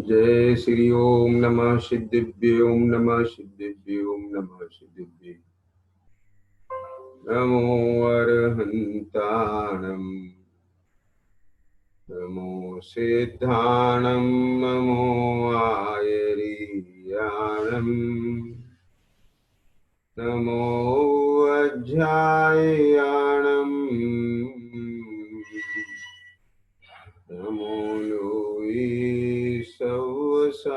जय श्री ओम नमः सिद्धिभ्य ओम नमः सिद्धिभ्य ओम नमः सिद्धिभ्य। नमो अरहंताणं नमो सिद्धाणं नमो आयर्याणं नमो अध्यायाणं नमो लोई सवसाहुणम्।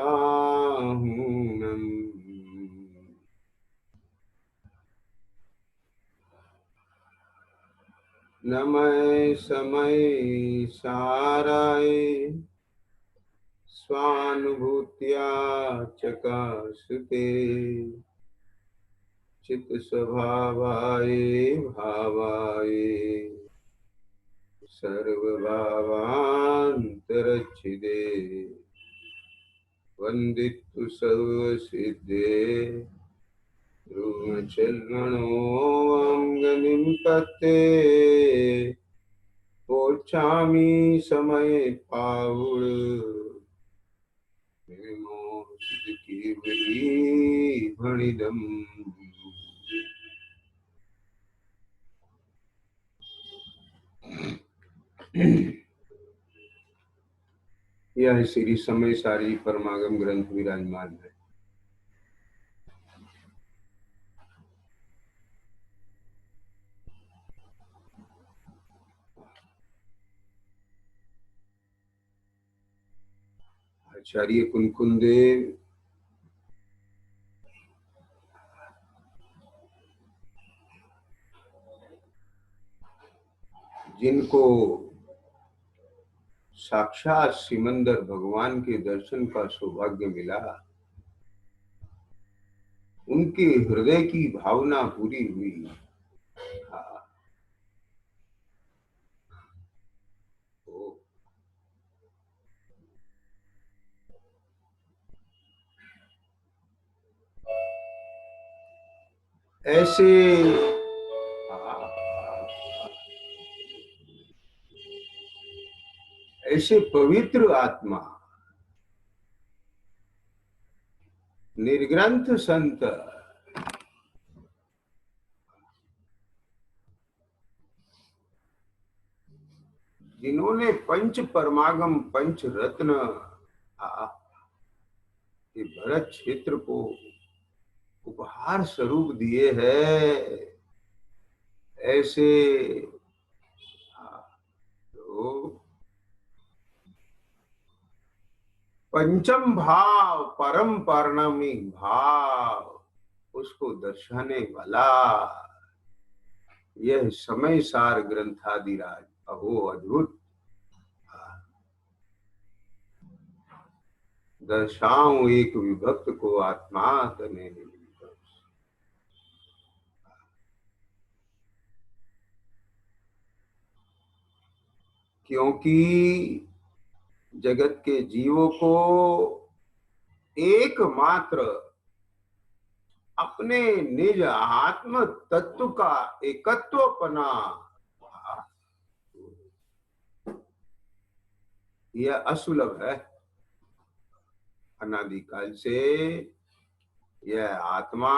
नमः समय साराय स्वानुभूत्या चकाशते चित स्वभावाय भावाय सर्वभावान्तरच्छिदे वन्दितु सर्वसिद्धे ध्रुवचरणोऽहं पते पोछामि समय पावुर केवली भणिदम। यह श्री समय सारी परमागम ग्रंथ विराजमान है। आचार्य कुनकुंदेव जिनको साक्षात सिमंदर भगवान के दर्शन का सौभाग्य मिला, उनके हृदय की भावना पूरी हुई। ऐसे पवित्र आत्मा निर्ग्रंथ संत जिन्होंने पंच परमागम पंच रत्न के भरत क्षेत्र को उपहार स्वरूप दिए हैं, ऐसे तो पंचम भाव परम पारणमिक भाव उसको दर्शाने वाला यह समय सार ग्रंथादिराज अहो अद्भुत। दर्शाऊं एक विभक्त को आत्मा तने, क्योंकि जगत के जीवों को एकमात्र अपने निज आत्म तत्व का एकत्वपना यह असुलभ है। अनादिकाल से यह आत्मा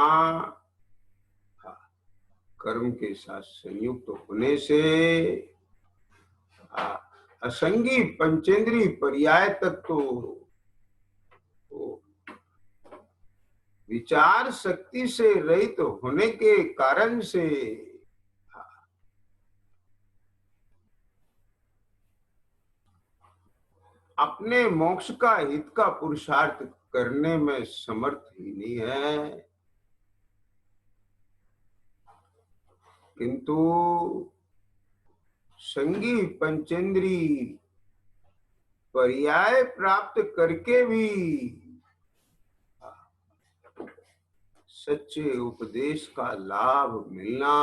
कर्म के साथ संयुक्त होने से असंगी पंचेंद्रीय पर्याय तत्व विचार शक्ति से रहित होने के कारण से अपने मोक्ष का हित का पुरुषार्थ करने में समर्थ ही नहीं है, किंतु संगी पंचेंद्री पर्याय प्राप्त करके भी सच्चे उपदेश का लाभ मिलना,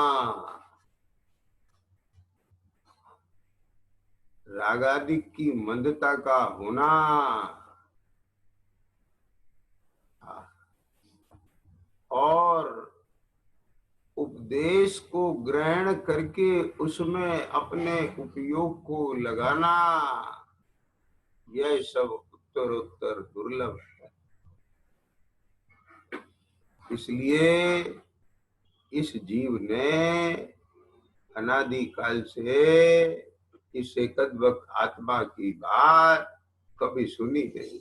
रागादिक की मंदता का होना और उपदेश को ग्रहण करके उसमें अपने उपयोग को लगाना, यह सब उत्तरोत्तर दुर्लभ है। इसलिए इस जीव ने अनादि काल से इस एकदवक आत्मा की बात कभी सुनी नहीं,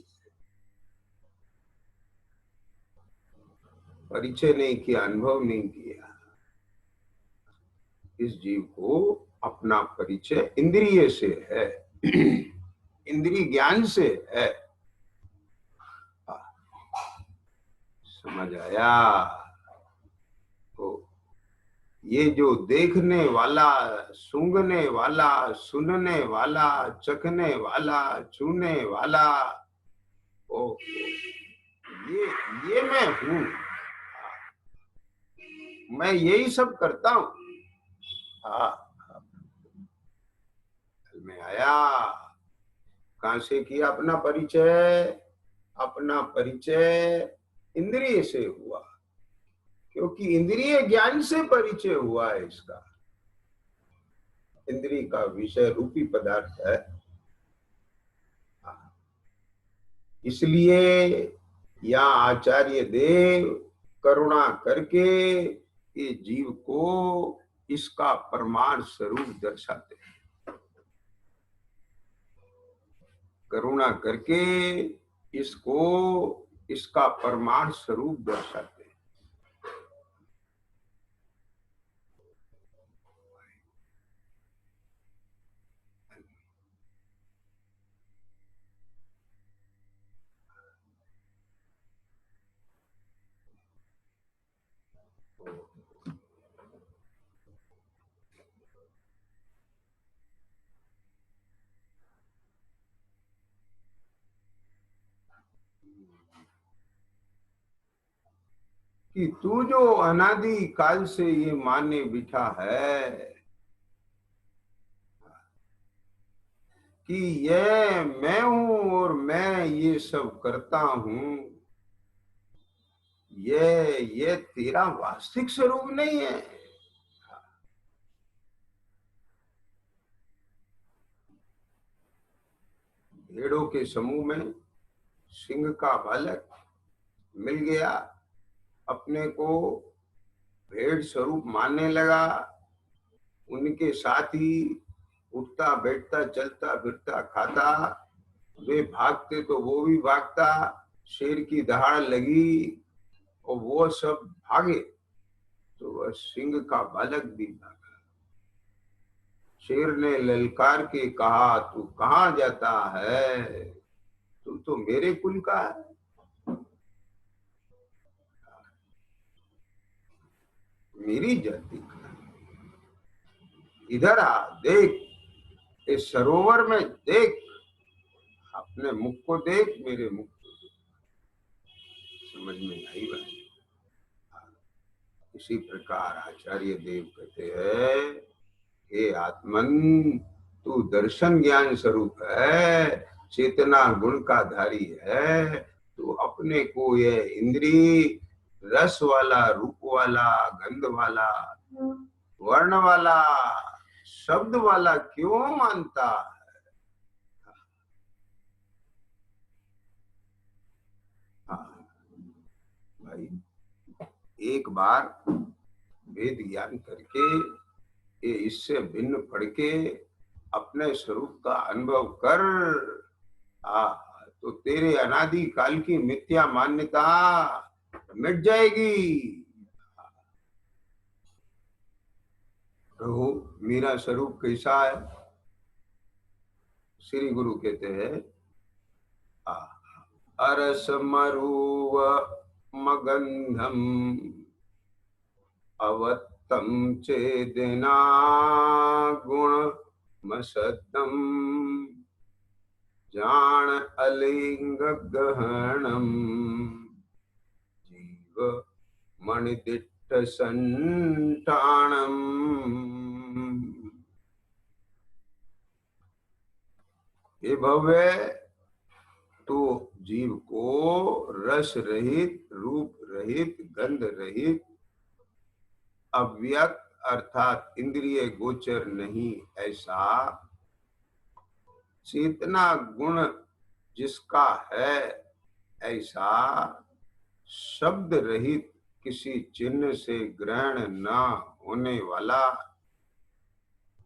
परिचय नहीं किया, अनुभव नहीं किया। इस जीव को अपना परिचय इंद्रिय से है, इंद्रिय ज्ञान से है। समझ आया? तो ये जो देखने वाला, सूंघने वाला, सुनने वाला, चखने वाला, छूने वाला, ओ ये मैं हूँ, मैं यही सब करता हूँ। में आया, कहां से किया अपना परिचय? अपना परिचय इंद्रिय से हुआ, क्योंकि इंद्रिय ज्ञान से परिचय हुआ है इसका। इंद्रिय का विषय रूपी पदार्थ है, इसलिए या आचार्य देव करुणा करके ये जीव को इसका प्रमाण स्वरूप दर्शाते हैं। करुणा करके इसको इसका प्रमाण स्वरूप दर्शाते हैं। कि तू जो अनादि काल से ये माने बिठा है कि ये मैं हूं और मैं ये सब करता हूं, ये तेरा वास्तविक स्वरूप नहीं है। भेड़ों के समूह में सिंह का बालक मिल गया, अपने को भेड़ स्वरूप मानने लगा, उनके साथ ही उठता बैठता चलता फिरता खाता, वे भागते तो वो भी भागता, शेर की दहाड़ लगी और वो सब भागे तो वह सिंह का बालक भी भागा। शेर ने ललकार के कहा, तू कहाँ जाता है? तू तो मेरे कुल का है। मेरी जाति का, इधर आ, देख इस सरोवर में, देख अपने मुख को देख, मेरे मुख को देख। समझ में आई बात? इसी प्रकार आचार्य देव कहते हैं, हे आत्मन, तू दर्शन ज्ञान स्वरूप है, चेतना गुण का धारी है। तू अपने को ये इंद्री रस वाला, रूप वाला, गंध वाला, वर्ण वाला, शब्द वाला क्यों मानता है? भाई एक बार वेद ज्ञान करके, ये इससे भिन्न पढ़ के अपने स्वरूप का अनुभव कर, तो तेरे अनादि काल की मिथ्या मान्यता मिट जाएगी। प्रभु मेरा स्वरूप कैसा है? श्री गुरु कहते हैं, अरस मरुव मगंधम अवत्तम चेदना गुण मसद्दम जान अलिंग गहनम जीव मणिदिट्ठ संतानम। ये भव्य तो जीव को रस रहित, रूप रहित, गंध रहित, अव्यक्त अर्थात इंद्रिय गोचर नहीं, ऐसा चेतना गुण जिसका है ऐसा शब्द रहित किसी चिन्ह से ग्रहण न होने वाला,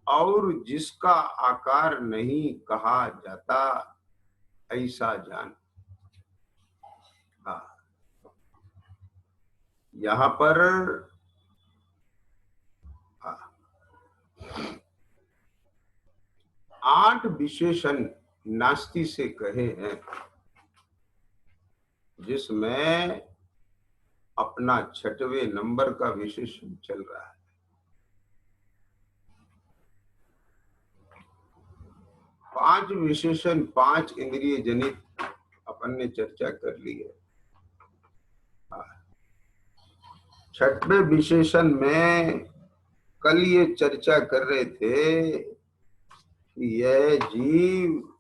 और जिसका आकार नहीं कहा जाता ऐसा जान। हाँ, यहाँ पर 8 विशेषण नास्ति से कहे हैं, जिसमें अपना 6वें नंबर का विशेषण चल रहा है। 5 विशेषण 5 इंद्रिय जनित अपन ने चर्चा कर ली है। 6वें विशेषण में कल ये चर्चा कर रहे थे कि यह जीव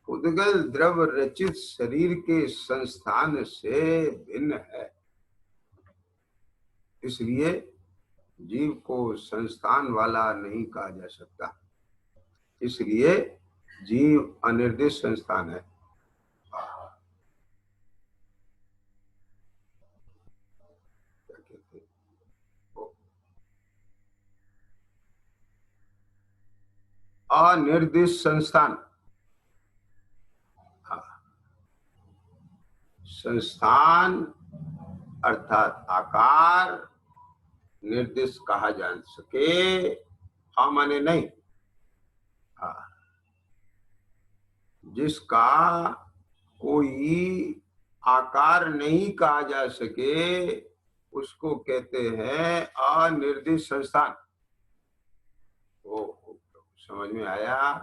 उद्गल द्रव रचित शरीर के संस्थान से भिन्न है, इसलिए जीव को संस्थान वाला नहीं कहा जा सकता, इसलिए जीव अनिर्दिष्ट संस्थान है। अनिर्दिष्ट संस्थान, संस्थान अर्थात आकार निर्दिष्ट कहा जा सके, हाँ माने नहीं। जिसका कोई आकार नहीं कहा जा सके उसको कहते हैं अनिर्दिष्ट संस्थान। ओ समझ में आया?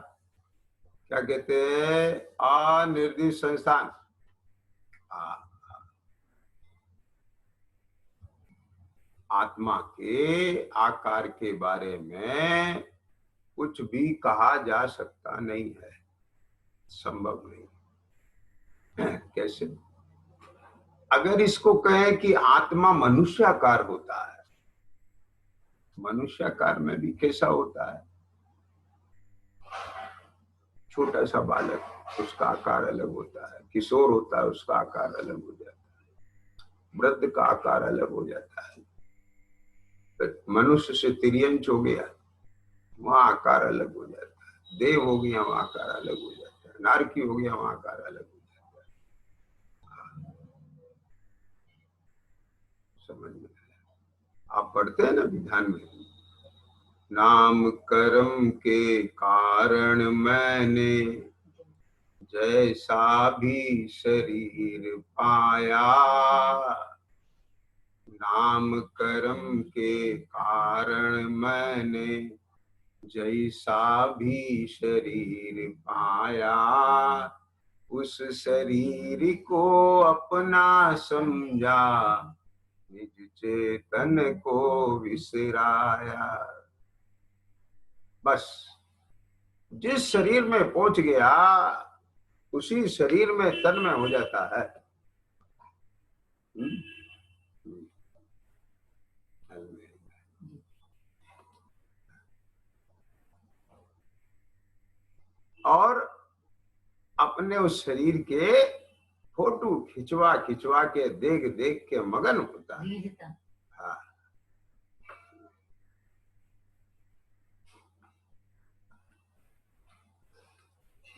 क्या कहते हैं? अनिर्दिष्ट संस्थान। आत्मा के आकार के बारे में कुछ भी कहा जा सकता नहीं है, संभव नहीं। कैसे? अगर इसको कहें कि आत्मा मनुष्याकार होता है, मनुष्याकार में भी कैसा होता है? छोटा सा बालक, उसका आकार अलग होता है। किशोर होता है, उसका आकार अलग हो जाता है। वृद्ध का आकार अलग हो जाता है। मनुष्य से तिर्यंच हो गया, वहां आकार अलग हो जाता है। देव हो गया, वहां आकार अलग हो जाता है। नारकी हो गया, वहां आकार अलग हो जाता है। समझ में आया? आप पढ़ते हैं ना विधान में, नाम कर्म के कारण मैंने जैसा भी शरीर पाया, नाम कर्म के कारण मैंने जैसा भी शरीर पाया, उस शरीर को अपना समझा, निज चेतन को विसराया। बस जिस शरीर में पहुंच गया उसी शरीर में तन्मय हो जाता है। और अपने उस शरीर के फोटो खिंचवा खिंचवा के देख देख के मगन होता है। हाँ,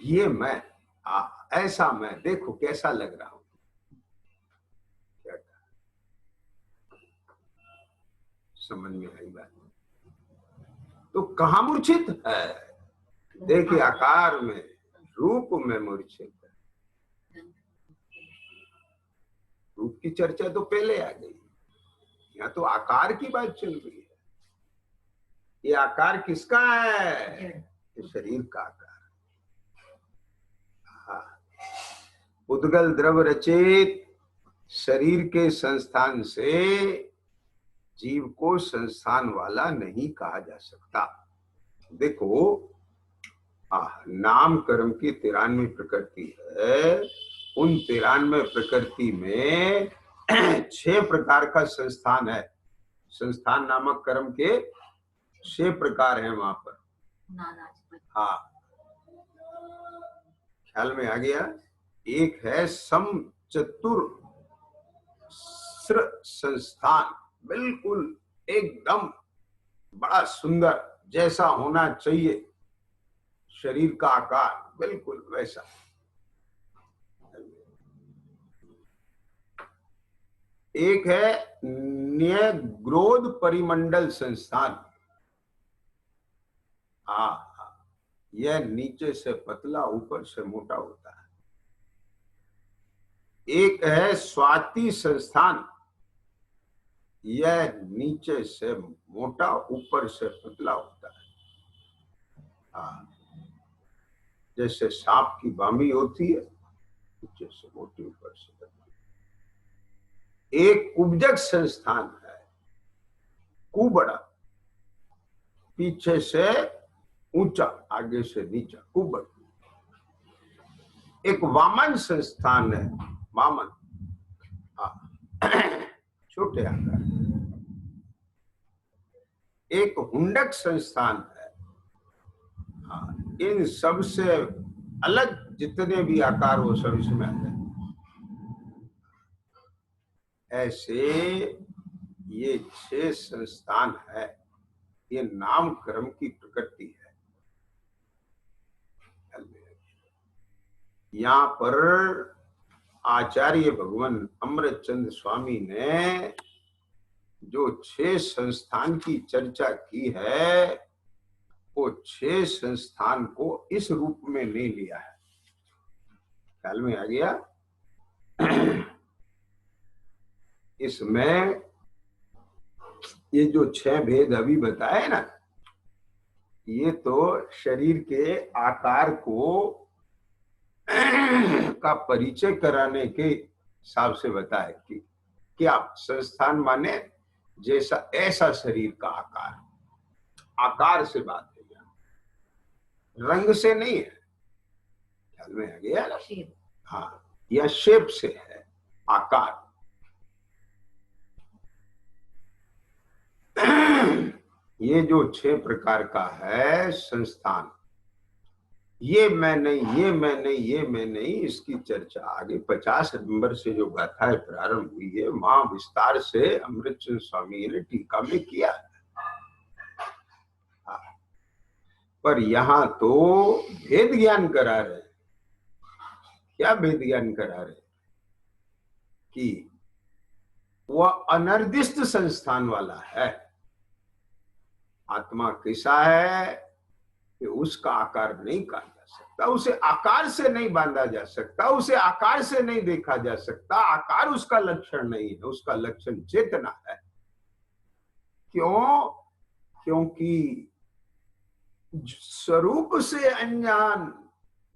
ये मैं, ऐसा मैं, देखो कैसा लग रहा हूं। क्या समझ में आई बात? तो कहाँ मूर्छित है? देखिए, आकार में, रूप में मूर्छित है। रूप की चर्चा तो पहले आ गई, यहाँ तो आकार की बात चल रही है। ये आकार किसका है? ये शरीर का आकार। उद्गल द्रव रचित शरीर के संस्थान से जीव को संस्थान वाला नहीं कहा जा सकता। देखो, नाम कर्म की 93 प्रकृति है। उन 93 प्रकृति में 6 प्रकार का संस्थान है। संस्थान नामक कर्म के 6 प्रकार हैं वहां पर। हाँ, ख्याल में आ गया। एक है समचतुर संस्थान, बिल्कुल एकदम बड़ा सुंदर, जैसा होना चाहिए शरीर का आकार, बिल्कुल वैसा। एक है न्यग्रोध परिमंडल संस्थान। यह नीचे से पतला ऊपर से मोटा होता है। एक है स्वाति संस्थान, यह नीचे से मोटा ऊपर से पतला होता है। जैसे सांप की बामी होती है, नीचे से मोटी ऊपर से पतली। एक कुब्जक संस्थान है, कुबड़ा, पीछे से ऊंचा आगे से नीचा, कुबड़। एक वामन संस्थान है, वामन, छोटे आकार। एक हुंडक संस्थान है। इन सब से अलग जितने भी आकार हो सब इसमें आ जाए। ऐसे ये 6 संस्थान है, ये नामकर्म की प्रकृति है। यहाँ पर आचार्य भगवान अमृतचंद स्वामी ने जो 6 संस्थान की चर्चा की है, वो 6 संस्थान को इस रूप में नहीं लिया है। ख्याल में आ गया? इसमें ये जो 6 भेद अभी बताए ना, ये तो शरीर के आकार को का परिचय कराने के हिसाब से बताए कि क्या संस्थान माने जैसा ऐसा शरीर का आकार, आकार से बात है, रंग से नहीं है। ख्याल में आ गया? हाँ, यह शेप से है, आकार। ये जो 6 प्रकार का है संस्थान, ये मैं नहीं, ये मैं नहीं, ये मैं नहीं, इसकी चर्चा आगे 50 नंबर से जो गाथा प्रारंभ हुई है, वहां विस्तार से अमृतचंद स्वामी ने टीका में किया है। पर यहाँ तो भेद ज्ञान करा रहे। क्या भेद ज्ञान करा रहे? कि वह अनिर्दिष्ट संस्थान वाला है। आत्मा कैसा है कि उसका आकार नहीं कहा जा सकता, उसे आकार से नहीं बांधा जा सकता, उसे आकार से नहीं देखा जा सकता। आकार उसका लक्षण नहीं है, उसका लक्षण चेतना है। क्यों? क्योंकि स्वरूप से अनजान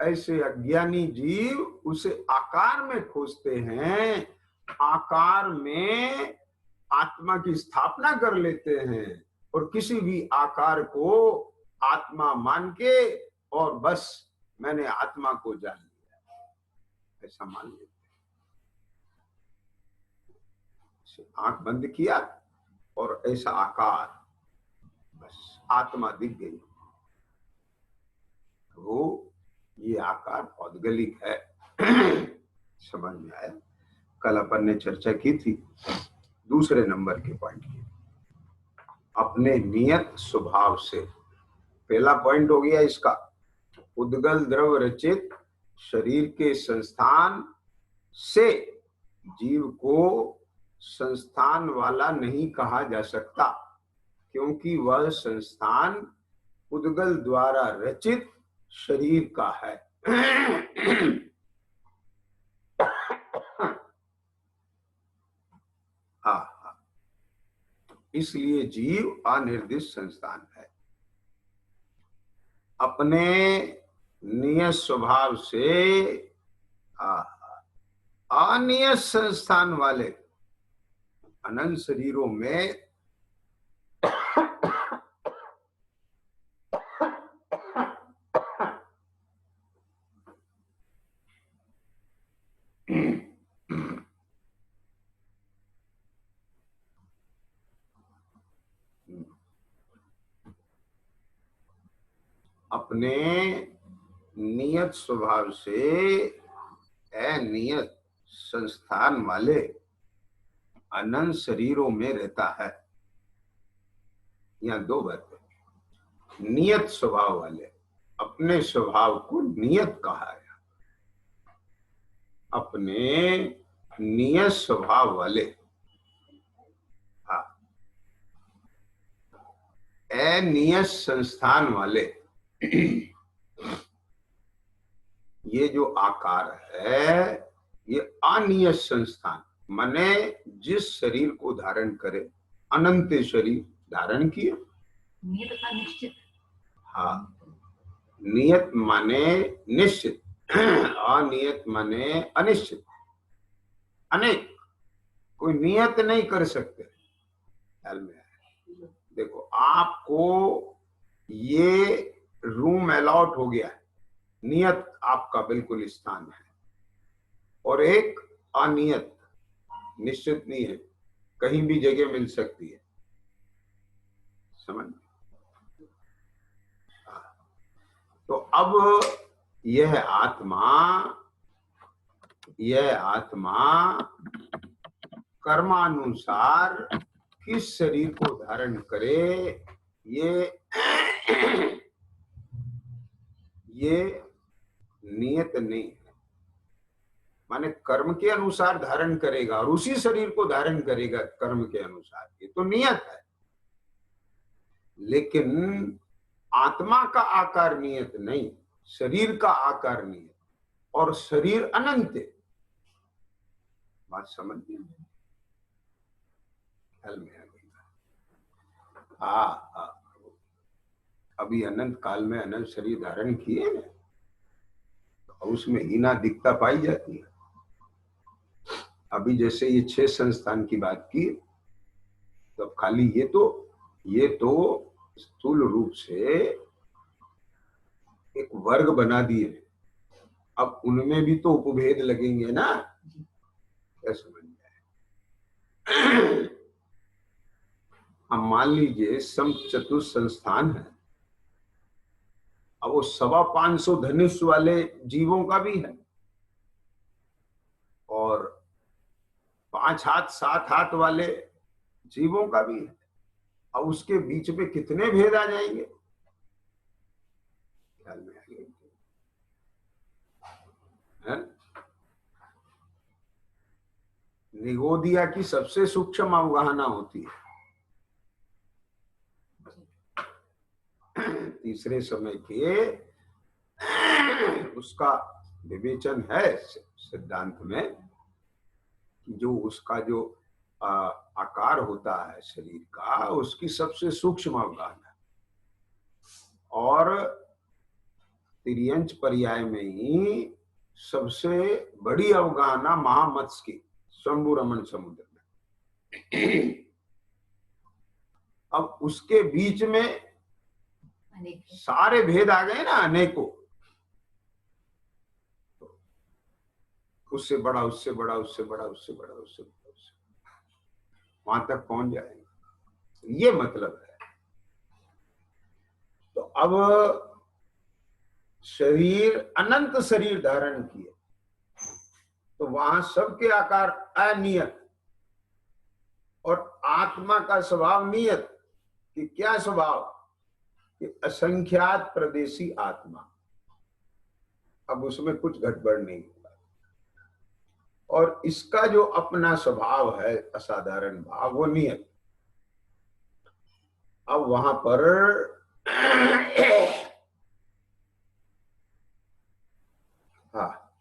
ऐसे अज्ञानी जीव उसे आकार में खोजते हैं, आकार में आत्मा की स्थापना कर लेते हैं और किसी भी आकार को आत्मा मान के और बस मैंने आत्मा को जान लिया, ऐसा मान लेते हैं। आंख बंद किया और ऐसा आकार, बस आत्मा दिख गई। तो ये आकार पौद्गलिक है। समझ में आया? कल अपन ने चर्चा की थी दूसरे नंबर के पॉइंट की, अपने नियत स्वभाव से। पहला पॉइंट हो गया इसका, उद्गल द्रव रचित शरीर के संस्थान से जीव को संस्थान वाला नहीं कहा जा सकता, क्योंकि वह संस्थान उद्गल द्वारा रचित शरीर का है। इसलिए जीव अनिर्दिष्ट संस्थान है। अपने नियत स्वभाव से अनियत संस्थान वाले अनंत शरीरों में अपने नियत स्वभाव से अनियत संस्थान वाले अनंत शरीरों में रहता है। यहाँ दो बातें। नियत स्वभाव वाले, अपने स्वभाव को नियत कहा है। अपने नियत स्वभाव वाले, हाँ, अनियत संस्थान वाले। ये जो आकार है ये अनियत संस्थान, माने जिस शरीर को धारण करे, अनंत शरीर धारण किए। नियत का निश्चित। हाँ, नियत माने निश्चित, अनियत माने अनिश्चित, अनेक। कोई नियत नहीं कर सकते। ख्याल में है? देखो, आपको ये रूम अलॉट हो गया है, नियत आपका बिल्कुल स्थान है, और एक अनियत, निश्चित नहीं है, कहीं भी जगह मिल सकती है। समझ? तो अब यह आत्मा कर्मानुसार किस शरीर को धारण करे, ये नियत नहीं है। माने कर्म के अनुसार धारण करेगा और उसी शरीर को धारण करेगा कर्म के अनुसार, ये तो नियत है। लेकिन आत्मा का आकार नियत नहीं, शरीर का आकार नियत, और शरीर अनंत है। बात समझ में? ख्याल में आ गई? अभी अनंत काल में अनंत शरीर धारण किए ना, तो उसमें हीना दिखता पाई जाती है। अभी जैसे ये 6 संस्थान की बात की, तो खाली ये तो स्थूल रूप से एक वर्ग बना दिए। अब उनमें भी तो उपभेद लगेंगे ना, क्या समझ जाए? हम मान लीजिए सम चतुर्थ संस्थान है, अब वो 525 धनुष वाले जीवों का भी है, और 5 हाथ 7 हाथ वाले जीवों का भी है। अब उसके बीच में कितने भेद आ जाएंगे? ख्याल में आएंगे? निगोदिया की सबसे सूक्ष्म अवगाहना होती है। तीसरे समय के उसका विवेचन है सिद्धांत में, जो उसका जो आकार होता है शरीर का, उसकी सबसे सूक्ष्म अवगाहना, और तिर्यंच पर्याय में ही सबसे बड़ी अवगाहना महामत्स्य की, शंभु रमन समुद्र में। अब उसके बीच में सारे भेद आ गए ना, अनेकों, उससे बड़ा, उससे बड़ा, उससे बड़ा, उससे बड़ा, उससे बड़ा, उससे वहां तक पहुंच जाएंगे, ये मतलब है। तो अब शरीर अनंत शरीर धारण किए, तो वहां सबके आकार अनियत, और आत्मा का स्वभाव नियत। कि क्या स्वभाव? कि असंख्यात प्रदेशी आत्मा। अब उसमें कुछ गड़बड़ नहीं होगा, और इसका जो अपना स्वभाव है असाधारण भाव, वो नियत। अब वहां पर हाँ,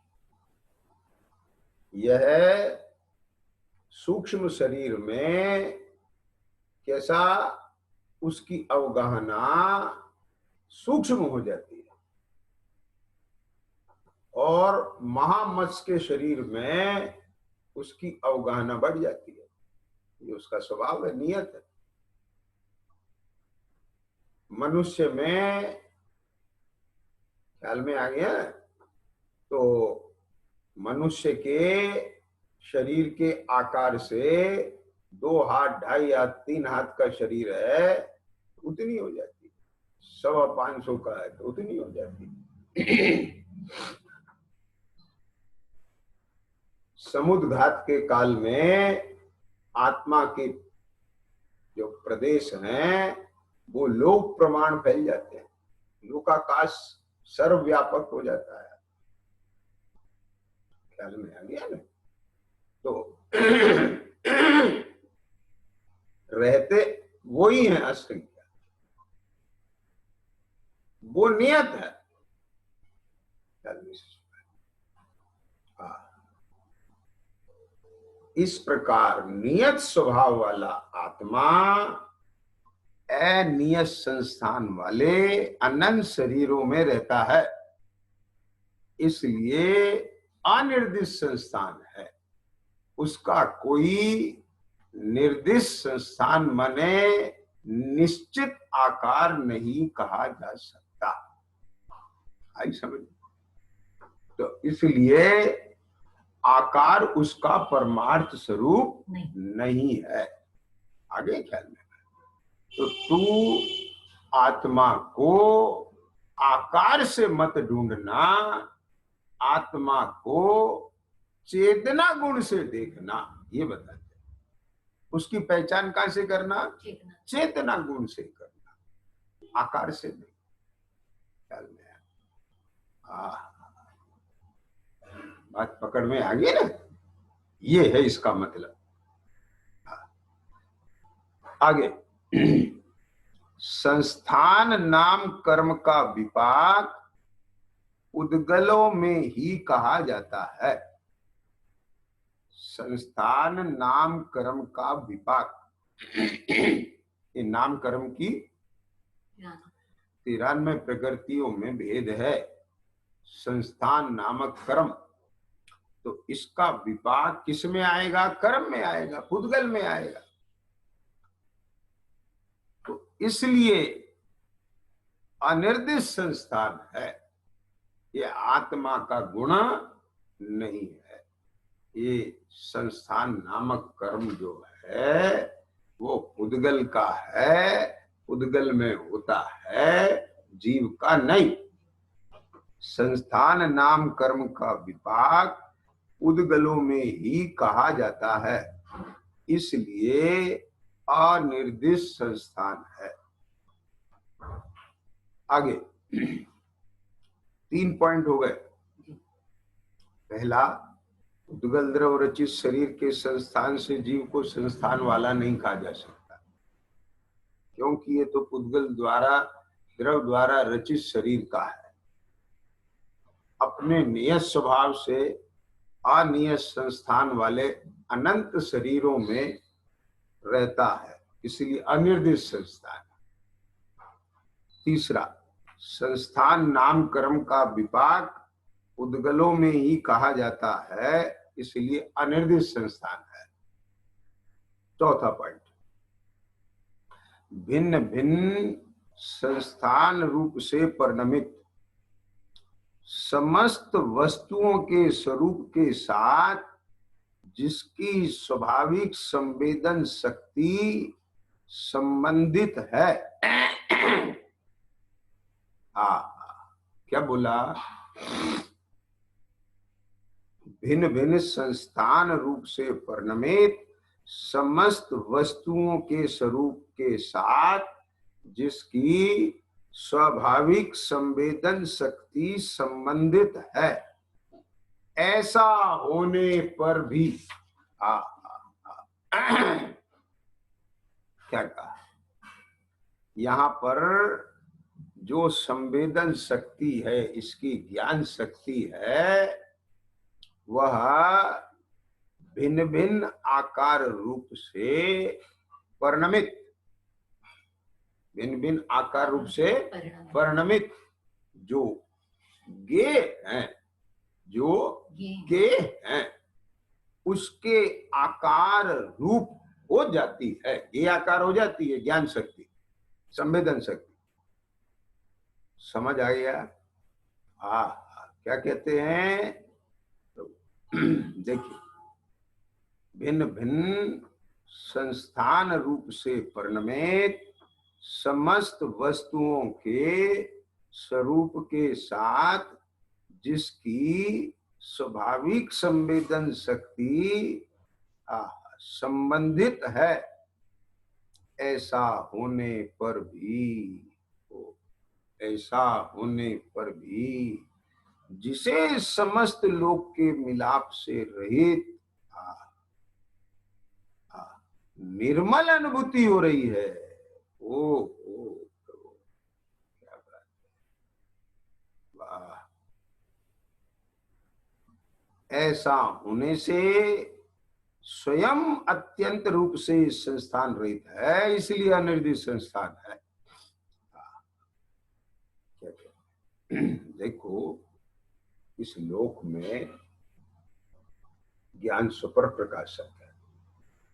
यह सूक्ष्म शरीर में कैसा उसकी अवगाहना सूक्ष्म हो जाती है, और महामत्स्य के शरीर में उसकी अवगाहना बढ़ जाती है। ये उसका स्वभाव है, नियत है। मनुष्य में ख्याल में आ गया, तो मनुष्य के शरीर के आकार से 2 हाथ 2.5 हाथ 3 हाथ का शरीर है, उतनी हो जाती है। 525 का है तो उतनी हो जाती है। समुद्घात के काल में आत्मा के जो प्रदेश हैं वो लोक प्रमाण फैल जाते हैं, लोकाकाश सर्वव्यापक हो जाता है। ख्याल में आ गया ना? तो रहते वो ही है असंख्य, वो नियत है। इस प्रकार नियत स्वभाव वाला आत्मा अनियत संस्थान वाले अनंत शरीरों में रहता है, इसलिए अनिर्दिष्ट संस्थान है। उसका कोई निर्दिष्ट संस्थान माने निश्चित आकार नहीं कहा जा सकता। आई समझ? तो इसलिए आकार उसका परमार्थ स्वरूप नहीं है। आगे ख्याल में, तो तू आत्मा को आकार से मत ढूंढना, आत्मा को चेतना गुण से देखना। ये बताते उसकी पहचान कहां से करना? चेतना गुण से करना, आकार से नहीं। ख्याल में बात पकड़ में आ गई ना? ये है इसका मतलब। आगे, संस्थान नाम कर्म का विपाक उद्गलों में ही कहा जाता है। संस्थान नाम कर्म का विपाक, ये नाम कर्म की 93 प्रकृतियों में भेद है। संस्थान नामक कर्म, तो इसका विपाक किस में आएगा? कर्म में आएगा, पुद्गल में आएगा। तो इसलिए अनिर्दिष्ट संस्थान है, ये आत्मा का गुण नहीं है। ये संस्थान नामक कर्म जो है वो पुद्गल का है, पुद्गल में होता है, जीव का नहीं। संस्थान नाम कर्म का विपाक उद्गलों में ही कहा जाता है, इसलिए अनिर्दिष्ट संस्थान है। आगे 3 पॉइंट हो गए। पहला, उद्गल द्रव रचित शरीर के संस्थान से जीव को संस्थान वाला नहीं कहा जा सकता, क्योंकि ये तो उद्गल द्वारा, द्रव द्वारा रचित शरीर का है। अपने नियत स्वभाव से अनियत संस्थान वाले अनंत शरीरों में रहता है, इसलिए अनिर्दिष्ट संस्थान। तीसरा, संस्थान नाम कर्म का विपाक उद्गलों में ही कहा जाता है, इसलिए अनिर्दिष्ट संस्थान है। चौथा पॉइंट, भिन्न भिन्न संस्थान रूप से परिणमित समस्त वस्तुओं के स्वरूप के साथ जिसकी स्वाभाविक संवेदन शक्ति संबंधित है। क्या बोला? भिन्न भिन्न संस्थान रूप से परिणमित समस्त वस्तुओं के स्वरूप के साथ जिसकी स्वाभाविक संवेदन शक्ति संबंधित है, ऐसा होने पर भी क्या कहा? यहाँ पर जो संवेदन शक्ति है, इसकी ज्ञान शक्ति है, वह भिन्न भिन्न आकार रूप से परिणमित, भिन्न भिन्न आकार रूप से परिणमित जो गे हैं, जो गे हैं, उसके आकार रूप हो जाती है। ये आकार हो जाती है ज्ञान शक्ति, संवेदन शक्ति। समझ आ गया? क्या कहते हैं? तो देखिए, भिन्न भिन्न संस्थान रूप से परिणमित समस्त वस्तुओं के स्वरूप के साथ जिसकी स्वाभाविक संवेदन शक्ति संबंधित है, ऐसा होने पर भी जिसे समस्त लोक के मिलाप से रहित निर्मल अनुभूति हो रही है। ओ क्या बात है, वाह। ऐसा होने से स्वयं अत्यंत रूप से संस्थान रहित है, इसलिए अनिर्दिष्ट संस्थान है। क्या देखो, इस लोक में ज्ञान सुपर प्रकाशक है।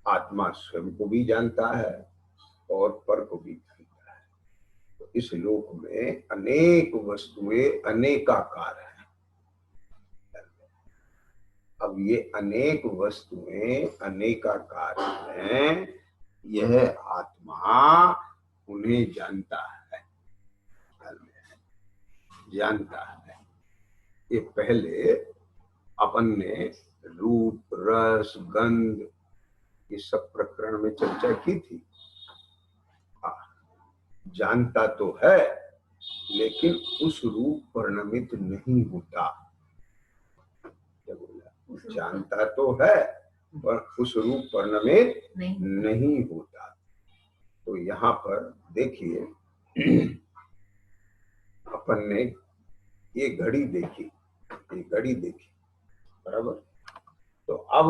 आत्मा स्वयं को भी जानता है और पर को भी जानता है। तो इस लोक में अनेक वस्तुएं अनेकाकार हैं। अब ये अनेक वस्तुएं अनेकाकार हैं, यह आत्मा उन्हें जानता है। ये पहले अपन ने रूप, रस, गंध, ये सब प्रकरण में चर्चा की थी। जानता तो है, लेकिन उस रूप परिणमित नहीं होता। क्या बोला? जानता तो है पर उस रूप परिणमित नहीं होता। तो यहाँ पर देखिए, अपन ने ये घड़ी देखी, बराबर। तो अब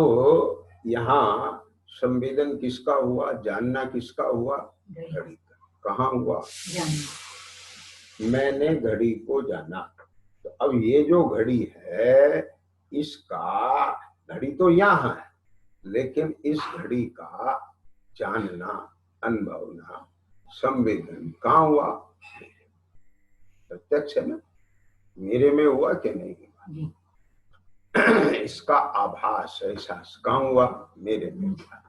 यहाँ संवेदन किसका हुआ, जानना किसका हुआ? घड़ी का। कहाँ हुआ? मैंने घड़ी को जाना। तो अब ये जो घड़ी है, इसका, घड़ी तो यहाँ है, लेकिन इस घड़ी का जानना, अनुभवना, संवेदन कहाँ हुआ? प्रत्यक्ष है ना, मेरे में हुआ कि नहीं हुआ? इसका आभास, एहसास कहाँ हुआ? मेरे में हुआ।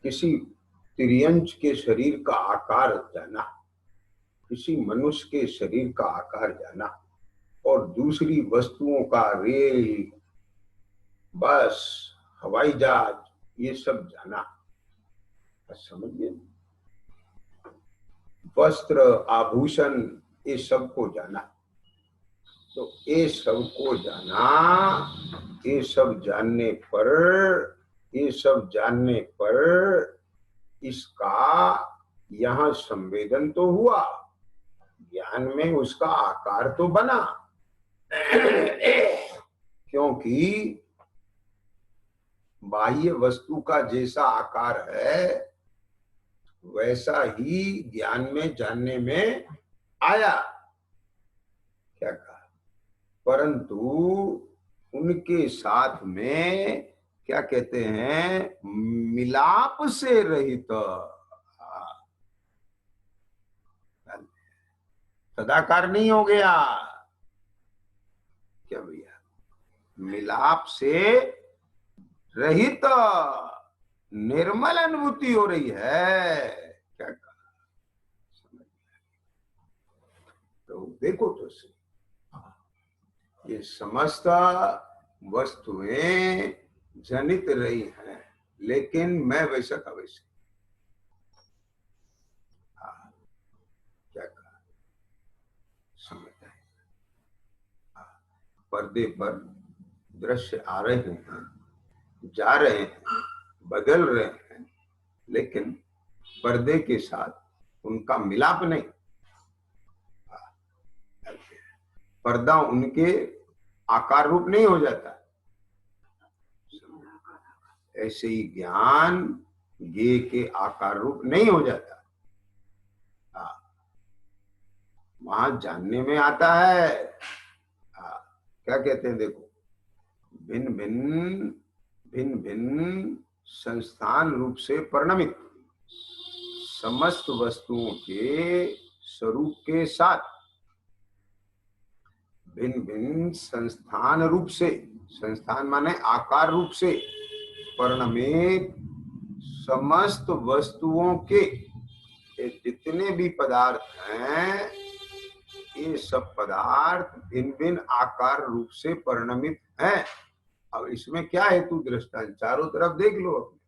किसी त्रियंच के शरीर का आकार जाना, किसी मनुष्य के शरीर का आकार जाना, और दूसरी वस्तुओं का रेल, बस, हवाई जहाज, ये सब जाना। समझिए, वस्त्र, आभूषण, ये सब को जाना। तो ये सब को जाना, ये सब जानने पर इसका यहाँ संवेदन तो हुआ, ज्ञान में उसका आकार तो बना। क्योंकि बाह्य वस्तु का जैसा आकार है, वैसा ही ज्ञान में, जानने में आया। क्या कहा? परंतु उनके साथ में क्या कहते हैं? मिलाप से रहित, सदाकार नहीं हो गया। क्या भैया? मिलाप से रहित निर्मल अनुभूति हो रही है। क्या कहा? तो देखो तो सही, ये समस्त वस्तुएं जनित रही हैं, लेकिन मैं वैसा का वैसे। क्या कहा? समझ आए? पर्दे पर दृश्य आ रहे हैं, जा रहे हैं, बदल रहे हैं, लेकिन पर्दे के साथ उनका मिलाप नहीं। पर्दा उनके आकार रूप नहीं हो जाता। ऐसे ही ज्ञान ये के आकार रूप नहीं हो जाता। वहां जानने में आता है। क्या कहते हैं? देखो, भिन्न भिन्न संस्थान रूप से परिणमित समस्त वस्तुओं के स्वरूप के साथ भिन्न भिन्न संस्थान रूप से, संस्थान माने आकार रूप से परिणमित समस्त वस्तुओं के ये जितने भी पदार्थ हैं, ये सब पदार्थ भिन्न भिन्न आकार रूप से परिणमित हैं। अब इसमें क्या हेतु दृष्टांत, चारों तरफ देख लो अपने।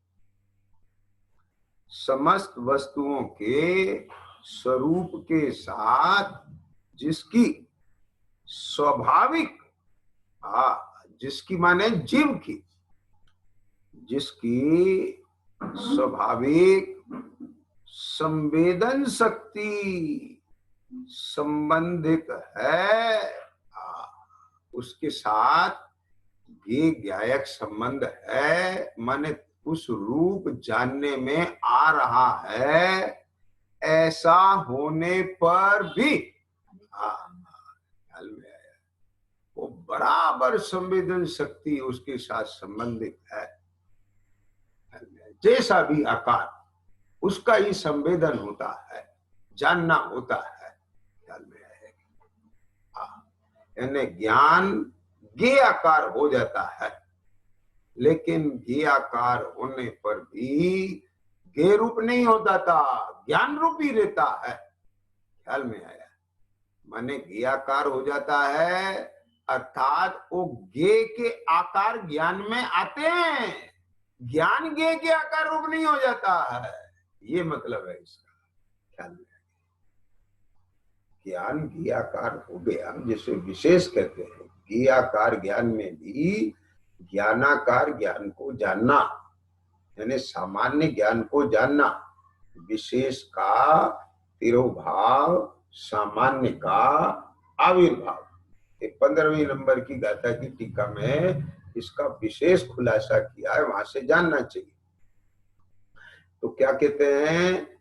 समस्त वस्तुओं के स्वरूप के साथ जिसकी स्वाभाविक, जिसकी माने जीव की, जिसकी स्वाभाविक संवेदन शक्ति संबंधित है, उसके साथ ये ज्ञायक संबंध है, माने उस रूप जानने में आ रहा है। ऐसा होने पर भी ख्याल में आया, वो बराबर संवेदन शक्ति उसके साथ संबंधित है। जैसा भी आकार, उसका ही संवेदन होता है, जानना होता है। ख्याल में आएगा, यानी ज्ञान ज्ञेय आकार हो जाता है, लेकिन ज्ञेय आकार होने पर भी ज्ञेय रूप नहीं होता था, ज्ञान रूप ही रहता है। ख्याल में आया, माने ज्ञेय आकार हो जाता है, अर्थात वो ज्ञेय के आकार ज्ञान में आते हैं, ज्ञान ज्ञेय के आकार रूप नहीं हो जाता है, ये मतलब है इसका। ख्याल में ज्ञान ज्ञेय आकार हो गया, जिसे विशेष कहते हैं। ज्ञेय आकार ज्ञान में भी ज्ञानाकार ज्ञान को जानना, यानी सामान्य ज्ञान को जानना, विशेष का तिरोभाव, सामान्य का आविर्भाव। 15वीं नंबर की गाथा की टीका में इसका विशेष खुलासा किया है, वहां से जानना चाहिए। तो क्या कहते हैं,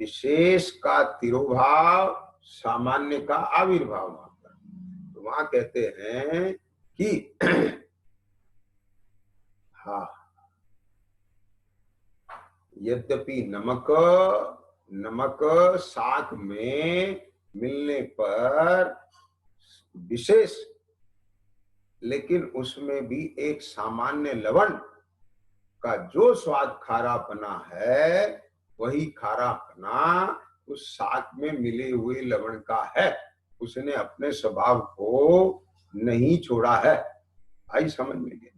विशेष का तिरोभाव, सामान्य का आविर्भाव। तो वहां कहते हैं कि यद्यपि नमक साग में मिलने पर विशेष, लेकिन उसमें भी एक सामान्य लवण का जो स्वाद खारापना है, वही खारापना उस साग में मिले हुए लवण का है। उसने अपने स्वभाव को नहीं छोड़ा है। आई समझ में गई?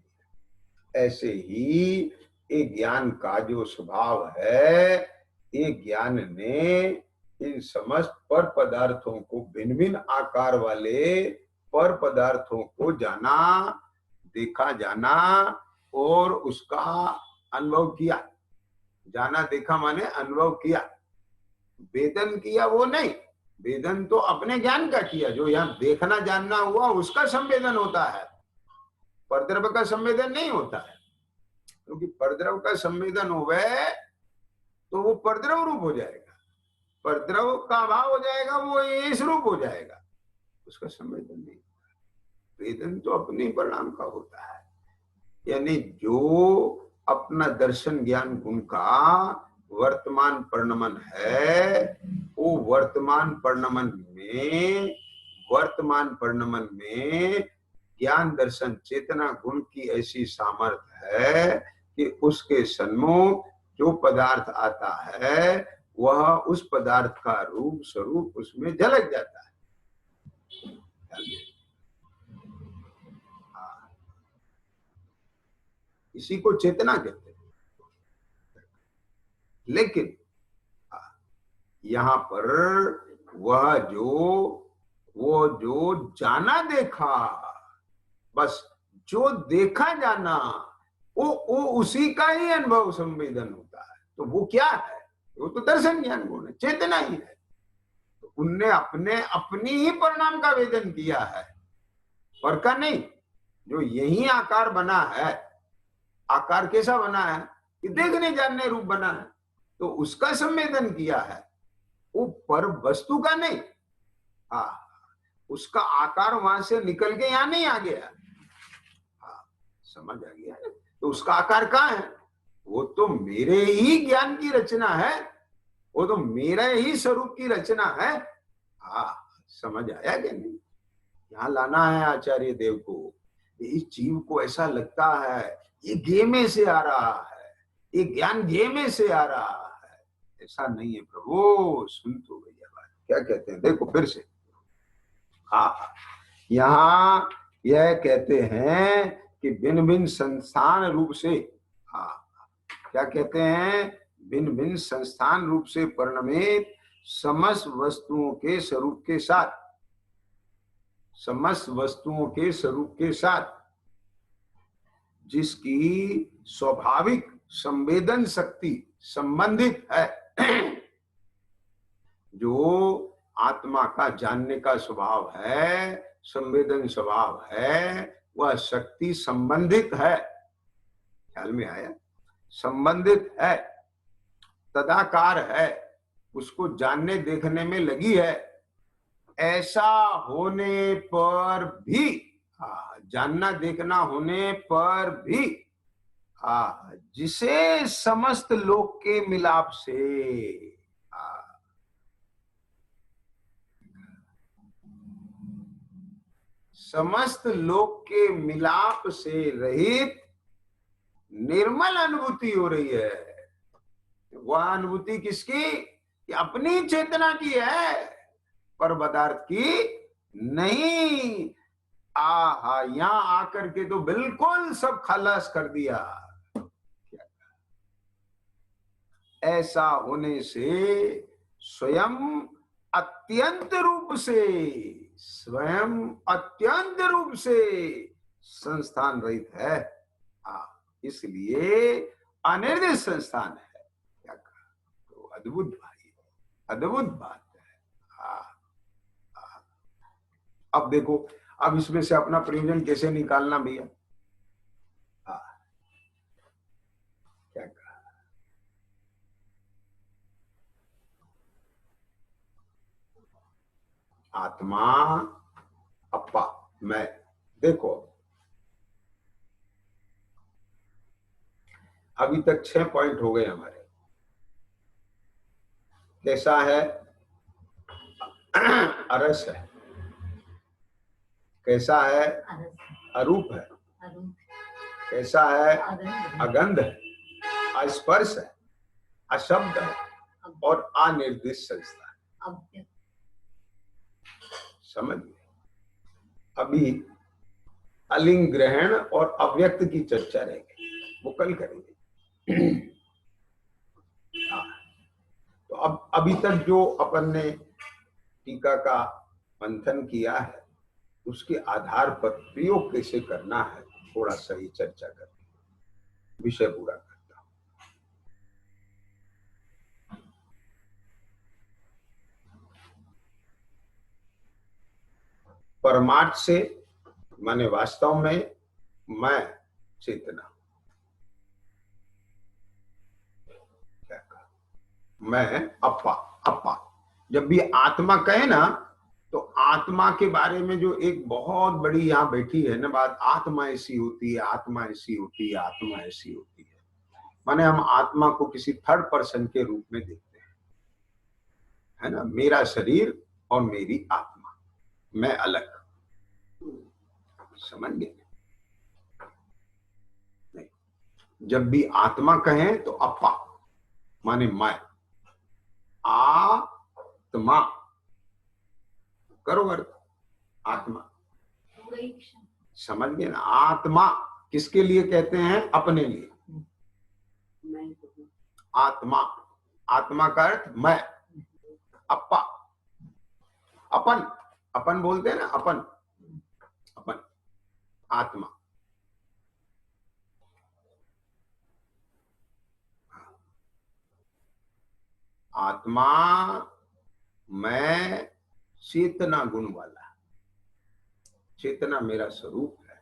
ऐसे ही एक ज्ञान का जो स्वभाव है, एक ज्ञान ने इन समस्त पर पदार्थों को, भिन्न भिन्न आकार वाले पर पदार्थों को जाना, देखा, जाना और उसका अनुभव किया। जाना देखा माने अनुभव किया, वेदन किया वो नहीं। वेदन तो अपने ज्ञान का किया, जो यहाँ देखना जानना हुआ उसका संवेदन होता है, परद्रव्य का संवेदन नहीं होता है। क्योंकि परद्रव्य का संवेदन होवे तो वो परद्रव्य रूप हो जाएगा, परद्रव्य का अभाव हो जाएगा, वो इस रूप हो जाएगा, उसका संवेदन नहीं। वेदन तो अपने परिणाम का होता है, यानी जो अपना दर्शन ज्ञान गुण का वर्तमान परिणमन है, वो वर्तमान परिणमन में ज्ञान दर्शन चेतना गुण की ऐसी सामर्थ्य है कि उसके सन्मुख जो पदार्थ आता है, वह उस पदार्थ का रूप स्वरूप उसमें झलक जाता है। इसी को चेतना कहते हैं। लेकिन यहाँ पर वो जो जाना देखा, बस जो देखा जाना, वो उसी का ही अनुभव संवेदन होता है। तो वो क्या है? वो तो दर्शन ज्ञान गुण है, चेतना ही है। तो उनने अपनी ही परिणाम का वेदन किया है, पर का नहीं। जो यही आकार बना है, आकार कैसा बना है कि देखने जानने रूप बना है, तो उसका संवेदन किया है, वो पर वस्तु का नहीं। उसका आकार वहां से निकल के यहाँ नहीं आ गया। समझ आ गया? तो उसका आकार कहाँ है? वो तो मेरे ही ज्ञान की रचना है, वो तो मेरा ही स्वरूप की रचना है। समझ आया कि नहीं? यहाँ लाना है आचार्य देव को। इस जीव को ऐसा लगता है ये ज्ञेय में से आ रहा है, ये ज्ञान ज्ञेय में से आ रहा है, ऐसा नहीं है प्रभु, सुन तो भैया बात क्या कहते हैं, देखो फिर से। हाँ, यहाँ यह कहते हैं कि भिन्न भिन्न संस्थान रूप से, हाँ क्या कहते हैं, भिन्न भिन्न संस्थान रूप से परिणमित समस्त वस्तुओं के स्वरूप के साथ, समस्त वस्तुओं के स्वरूप के साथ जिसकी स्वाभाविक संवेदन शक्ति संबंधित है, जो आत्मा का जानने का स्वभाव है, संवेदन स्वभाव है, वह शक्ति संबंधित है। ख्याल में आया? संबंधित है, तदाकार है, उसको जानने देखने में लगी है। ऐसा होने पर भी, जानना देखना होने पर भी, जिसे समस्त लोक के मिलाप से, समस्त लोक के मिलाप से रहित निर्मल अनुभूति हो रही है। वह अनुभूति किसकी? कि अपनी चेतना की है, पर पदार्थ की नहीं। आहा, यहां आकर के तो बिल्कुल सब खलास कर दिया। ऐसा होने से स्वयं अत्यंत रूप से, स्वयं अत्यंत रूप से संस्थान रहित है, इसलिए अनिर्दिष्ट संस्थान है। क्या कहा? तो अद्भुत भाई, अद्भुत बात है। अब देखो, अब इसमें से अपना प्रयोजन कैसे निकालना भैया? क्या कहा? आत्मा, अप्पा, मैं। देखो, अभी तक 6 पॉइंट हो गए हमारे। कैसा है? अरस है। कैसा है? अरूप है। कैसा है? अगंध है। अस्पर्श है, अशब्द है और अनिर्दिष्ट संस्था। समझ गए? अभी अलिंग ग्रहण और अव्यक्त की चर्चा रहेगी, वो कल करेंगे। तो अब अभी तक जो अपन ने टीका का मंथन किया है, उसके आधार पर प्रयोग कैसे करना है, थोड़ा सा ही चर्चा करके विषय पूरा करता हूं। परमार्थ से माने वास्तव में मैं चेतना, क्या कहा? मैं अप्पा, अप्पा। जब भी आत्मा कहे ना, तो आत्मा के बारे में जो एक बहुत बड़ी यहाँ बैठी है ना बात, आत्मा ऐसी होती है, आत्मा ऐसी होती है, आत्मा ऐसी होती है, माने हम आत्मा को किसी थर्ड पर्सन के रूप में देखते हैं, है ना? मेरा शरीर और मेरी आत्मा, मैं अलग। समझ गए? नहीं, जब भी आत्मा कहें तो अप्पा माने मैं, आत्मा करो अर्थ, आत्मा। समझ गए ना? आत्मा किसके लिए कहते हैं? अपने लिए। आत्मा, आत्मा का अर्थ मैं, अप्पा, अपन, अपन बोलते हैं ना, अपन, अपन, आत्मा। आत्मा मैं चेतना गुण वाला, चेतना मेरा स्वरूप है।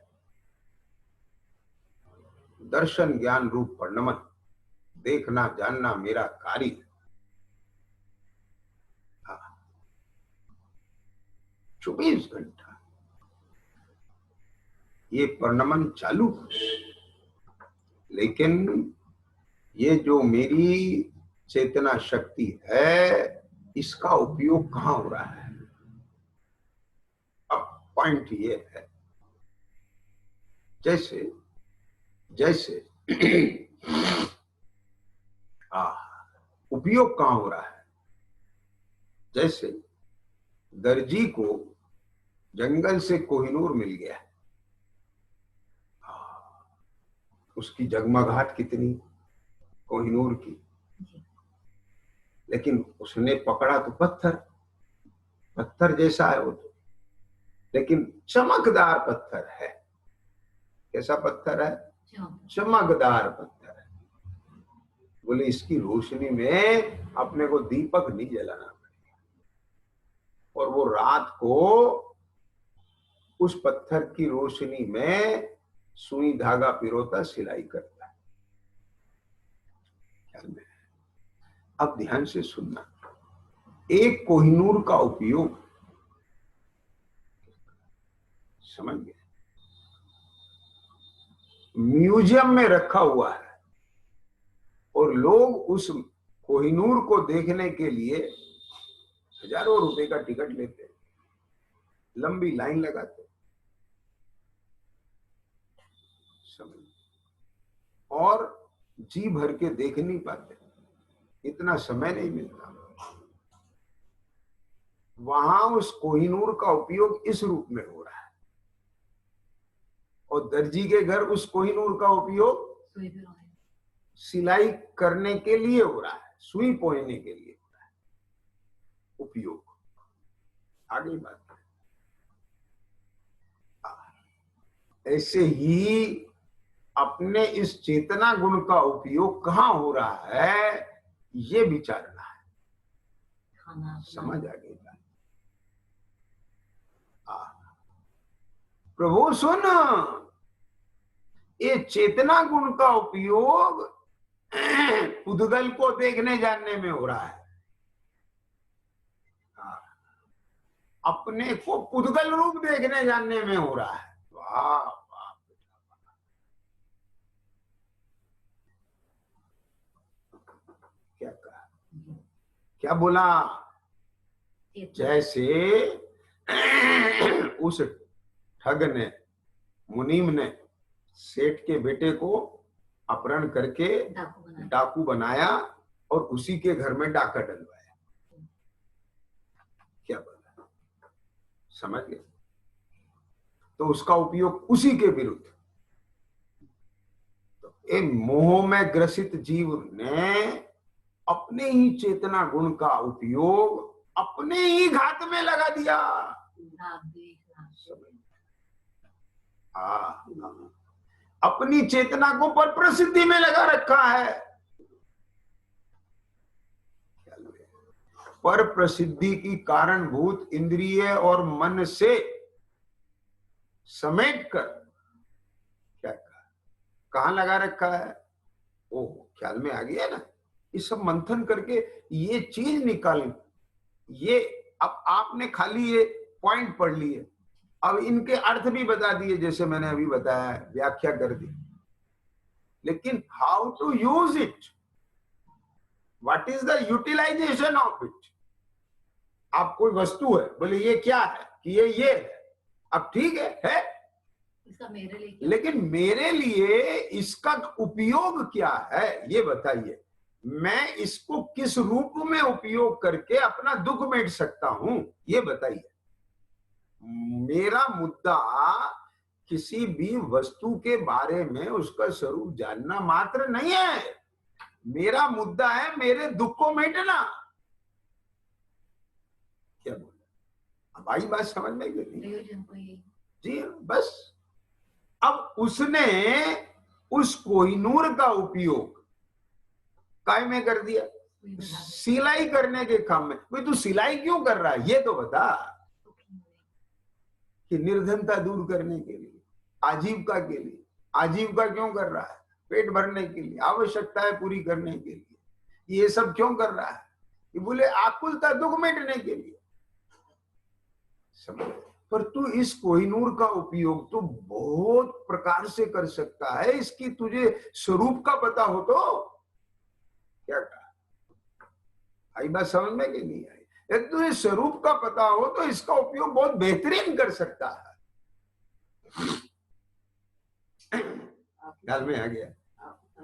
दर्शन ज्ञान रूप परिणमन, देखना जानना मेरा कार्य। 24 घंटा ये परिणमन चालू है। लेकिन ये जो मेरी चेतना शक्ति है, इसका उपयोग कहाँ हो रहा है? अब पॉइंट ये है, जैसे जैसे उपयोग कहां हो रहा है? जैसे दर्जी को जंगल से कोहिनूर मिल गया, उसकी जगमगाहट कितनी कोहिनूर की, लेकिन उसने पकड़ा तो पत्थर, पत्थर जैसा है वो तो, लेकिन चमकदार पत्थर है। कैसा पत्थर है? चमकदार पत्थर है। बोले इसकी रोशनी में अपने को दीपक नहीं जलाना पड़ेगा। और वो रात को उस पत्थर की रोशनी में सुई धागा पिरोता सिलाई करता है। ख्याल में? अब ध्यान से सुनना, एक कोहिनूर का उपयोग, समझ गए, म्यूजियम में रखा हुआ है और लोग उस कोहिनूर को देखने के लिए हजारों रुपए का टिकट लेते हैं, लंबी लाइन लगाते हैं, समझ, और जी भर के देख नहीं पाते, इतना समय नहीं मिलता। वहां उस कोहिनूर का उपयोग इस रूप में हो रहा है, और दर्जी के घर उस कोहिनूर का उपयोग सिलाई करने के लिए हो रहा है, सुई पोयने के लिए हो रहा है उपयोग। आगे बात है, ऐसे ही अपने इस चेतना गुण का उपयोग कहां हो रहा है, ये विचारना है। समझ आ गई बात? प्रभु सुन, ये चेतना गुण का उपयोग पुद्गल को देखने जानने में हो रहा है, अपने को पुद्गल रूप देखने जानने में हो रहा है। वाह वाह, क्या कहा, क्या बोला? जैसे उस ठग ने, मुनीम ने सेठ के बेटे को अपहरण करके डाकू बनाया और उसी के घर में डाका डलवाया। क्या बोला? समझ गए? तो उसका उपयोग उसी के विरुद्ध, तो एक मोह में ग्रसित जीव ने अपने ही चेतना गुण का उपयोग अपने ही घात में लगा दिया। अपनी चेतना को पर प्रसिद्धि में लगा रखा है। पर प्रसिद्धि की कारणभूत इंद्रिय और मन से समेट कर क्या कहा, कहां लगा रखा है? ओ, ख्याल में आ गया ना? ये सब मंथन करके ये चीज निकालें। ये अब आपने खाली ये पॉइंट पढ़ लिए, अब इनके अर्थ भी बता दिए, जैसे मैंने अभी बताया, व्याख्या कर दी, लेकिन how to use it, what is the utilisation of it. आप कोई वस्तु है, बोले ये क्या है, कि ये है, अब ठीक है इसका मेरे लिए, लेकिन मेरे लिए इसका उपयोग क्या है, ये बताइए। मैं इसको किस रूप में उपयोग करके अपना दुख मिट सकता हूं, ये बताइए। मेरा मुद्दा किसी भी वस्तु के बारे में उसका स्वरूप जानना मात्र नहीं है, मेरा मुद्दा है मेरे दुख को मिटना। क्या बोला? अब आई बात समझ में गई? जी बस। अब उसने उस कोहिनूर का उपयोग काय में कर दिया, सिलाई करने के काम में। भाई तू सिलाई क्यों कर रहा है, ये तो बता। कि निर्धनता दूर करने के लिए, आजीविका के लिए। आजीविका क्यों कर रहा है? पेट भरने के लिए, आवश्यकताएं पूरी करने के लिए। ये सब क्यों कर रहा है? कि बोले आकुलता, दुख मिटने के लिए। समझ? पर तू इस कोहिनूर का उपयोग तो बहुत प्रकार से कर सकता है, इसकी तुझे स्वरूप का पता हो तो। क्या कहा? आई बात समझ में कि नहीं आई? यदि तुझे स्वरूप का पता हो तो इसका उपयोग बहुत बेहतरीन कर सकता है। ख्याल में आ गया?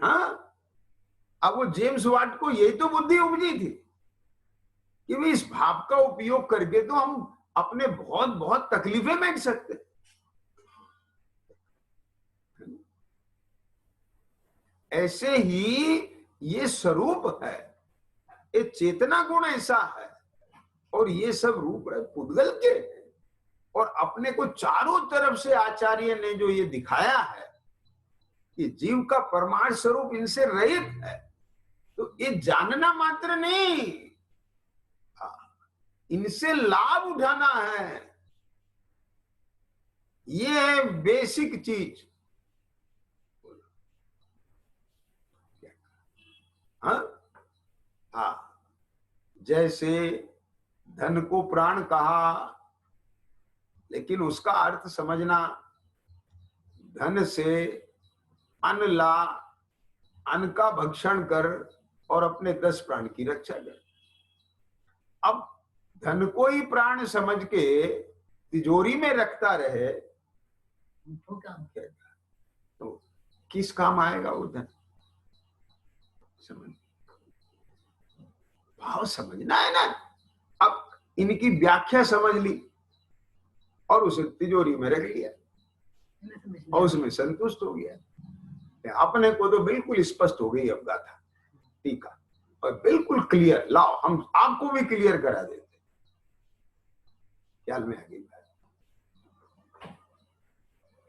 हाँ, अब वो जेम्स वाट को यही तो बुद्धि उपजी थी कि भाई इस भाव का उपयोग करके तो हम अपने बहुत बहुत तकलीफें मिट सकते। ऐसे ही ये स्वरूप है, ये चेतना गुण ऐसा है, और ये सब रूप है पुद्गल के। और अपने को चारों तरफ से आचार्य ने जो ये दिखाया है कि जीव का परमाणु स्वरूप इनसे रहित है, तो ये जानना मात्र नहीं, इनसे लाभ उठाना है। ये है बेसिक चीज। हाँ, जैसे धन को प्राण कहा, लेकिन उसका अर्थ समझना, धन से अन्न ला, अन्न का भक्षण कर और अपने 10 प्राण की रक्षा कर। अब धन को ही प्राण समझ के तिजोरी में रखता रहे तो किस काम आएगा वो धन? समझ, भाव समझना है ना। अब इनकी व्याख्या समझ ली और उसे तिजोरी में रख लिया और उसमें संतुष्ट हो गया। अपने को तो बिल्कुल स्पष्ट हो गई अब गाथा, टीका, और बिल्कुल क्लियर। लाओ हम आपको भी क्लियर करा देते, ख्याल में आ गई बात।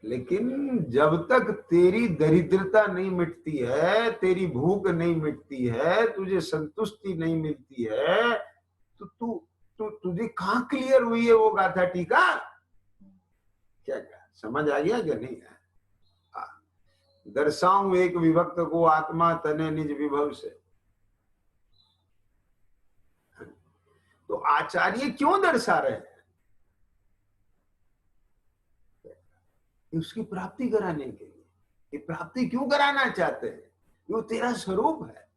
लेकिन जब तक तेरी दरिद्रता नहीं मिटती है, तेरी भूख नहीं मिटती है, तुझे संतुष्टि नहीं मिलती है, तो तुझे कहां क्लियर हुई है वो गाथा टीका? क्या समझ आ गया क्या नहीं है? दर्शाऊं एक विभक्त को आत्मा तने निज विभव से। तो आचार्य क्यों दर्शा रहे हैं? उसकी प्राप्ति कराने के लिए। ये प्राप्ति क्यों कराना चाहते हैं? वो तेरा स्वरूप है,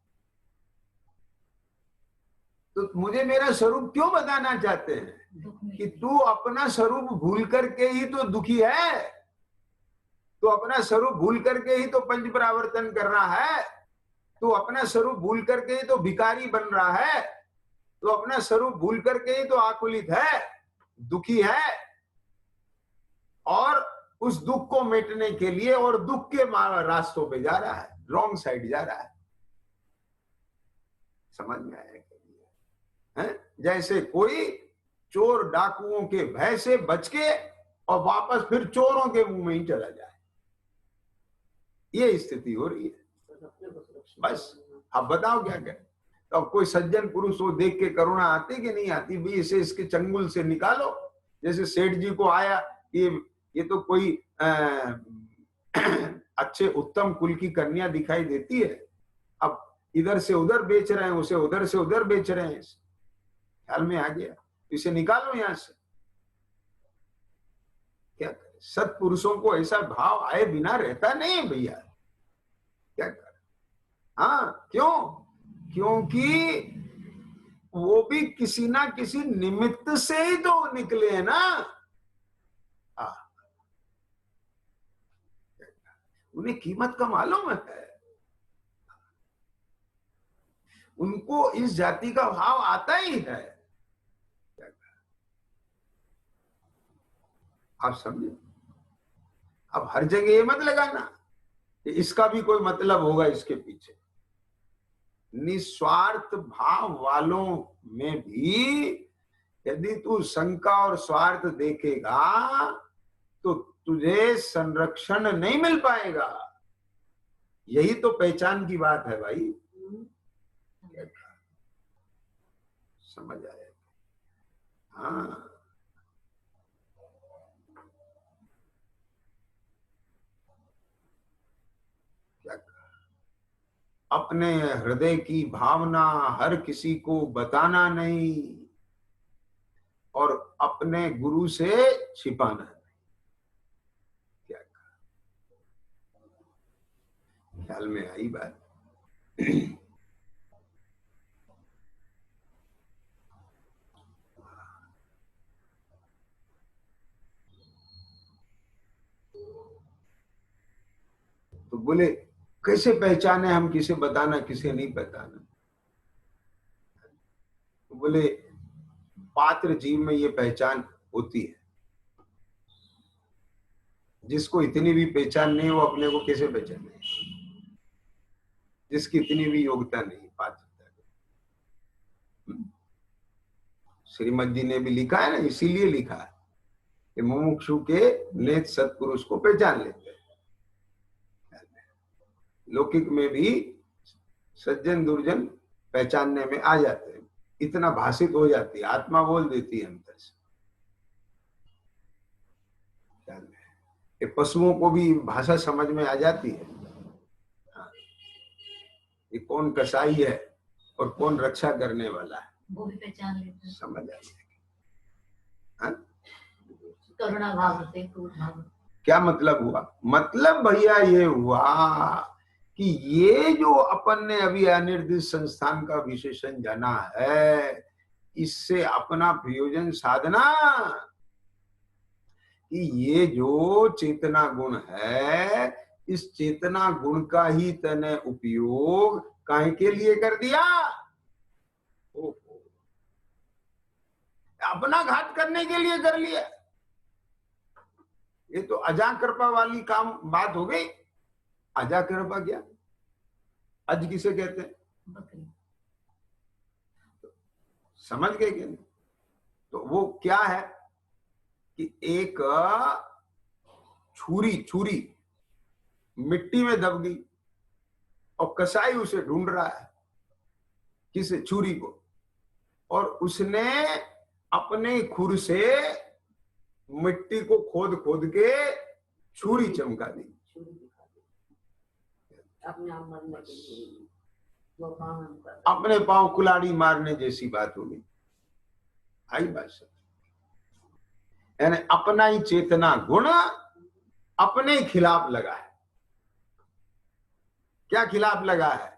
तो मुझे मेरा स्वरूप क्यों बताना चाहते हैं? कि तू अपना स्वरूप भूल करके ही तो दुखी है, तो अपना स्वरूप भूल करके ही तो पंच परावर्तन कर रहा है, तो अपना स्वरूप भूल करके ही तो भिखारी बन रहा है, तो अपना स्वरूप भूल करके ही तो आकुलित है, दुखी है, और उस दुख को मिटने के लिए और दुख के रास्तों पे जा रहा है, रॉन्ग साइड जा रहा है। समझ में आया? जैसे कोई चोर डाकुओं के भय से बच के और वापस फिर चोरों के मुंह में ही चला जाए, ये स्थिति हो रही है। बस अब बताओ क्या करें? तो अब कोई सज्जन पुरुष वो देख के करुणा आती कि नहीं आती? भाई इसे इसके चंगुल से निकालो। जैसे सेठ जी को आया ये तो कोई अच्छे उत्तम कुल की कन्या दिखाई देती है, अब इधर से उधर बेच रहे हैं, उसे उधर से उधर बेच रहे हैं। ख्याल में आ गया? इसे निकालो यहां से। क्या करें? सत्पुरुषों को ऐसा भाव आए बिना रहता नहीं है भैया। क्या करें? हाँ, क्यों? क्योंकि वो भी किसी ना किसी निमित्त से ही तो निकले हैं ना। उन्हें कीमत का मालूम है, उनको इस जाति का भाव आता ही है। आप समझे? अब हर जगह ये मत लगाना कि इसका भी कोई मतलब होगा इसके पीछे। निस्वार्थ भाव वालों में भी यदि तू शंका और स्वार्थ देखेगा तो तुझे संरक्षण नहीं मिल पाएगा। यही तो पहचान की बात है भाई। समझ आया? हाँ, क्या अपने हृदय की भावना हर किसी को बताना नहीं और अपने गुरु से छिपाना नहीं। क्या ख्याल में आई बात? तो बोले कैसे पहचाने हम, किसे बताना किसे नहीं बताना। तो बोले पात्र जीव में ये पहचान होती है। जिसको इतनी भी पहचान नहीं, वो अपने को कैसे पहचाने? जिसकी इतनी भी योग्यता नहीं पात्रता की। श्रीमद जी ने भी लिखा है ना, इसीलिए लिखा है कि मुमुक्षु के नेत्र सत्पुरुष को पहचान लेते हैं। लौकिक में भी सज्जन दुर्जन पहचानने में आ जाते हैं, इतना भाषित हो जाती है, आत्मा बोल देती है अंतर से। ये पशुओं को भी भाषा समझ में आ जाती है, ये कौन कसाई है और कौन रक्षा करने वाला है, वो भी पहचान लेते हैं, समझ आ जाएगी। करुणा भाव होते, क्रोध भाव। क्या मतलब हुआ? मतलब भैया ये हुआ कि ये जो अपन ने अभी अनिर्दिष्ट संस्थान का विशेषण जाना है, इससे अपना प्रयोजन साधना कि ये जो चेतना गुण है, इस चेतना गुण का ही तने उपयोग काहे के लिए कर दिया? अपना घात करने के लिए कर लिया। ये तो अजा कृपा वाली काम बात हो गई। अजा कृपा क्या? अज किसे कहते हैं? बकरी। समझ गए कि नहीं? तो वो क्या है कि एक छुरी मिट्टी में दब गई और कसाई उसे ढूंढ रहा है, किसे? छुरी को। और उसने अपने खुर से मिट्टी को खोद खोद के छुरी चमका दी। अपने पांव कुलाड़ी मारने जैसी बात होगी। आई बात सब। यानी अपना ही चेतना गुण अपने ही खिलाफ लगा है। क्या खिलाफ लगा है?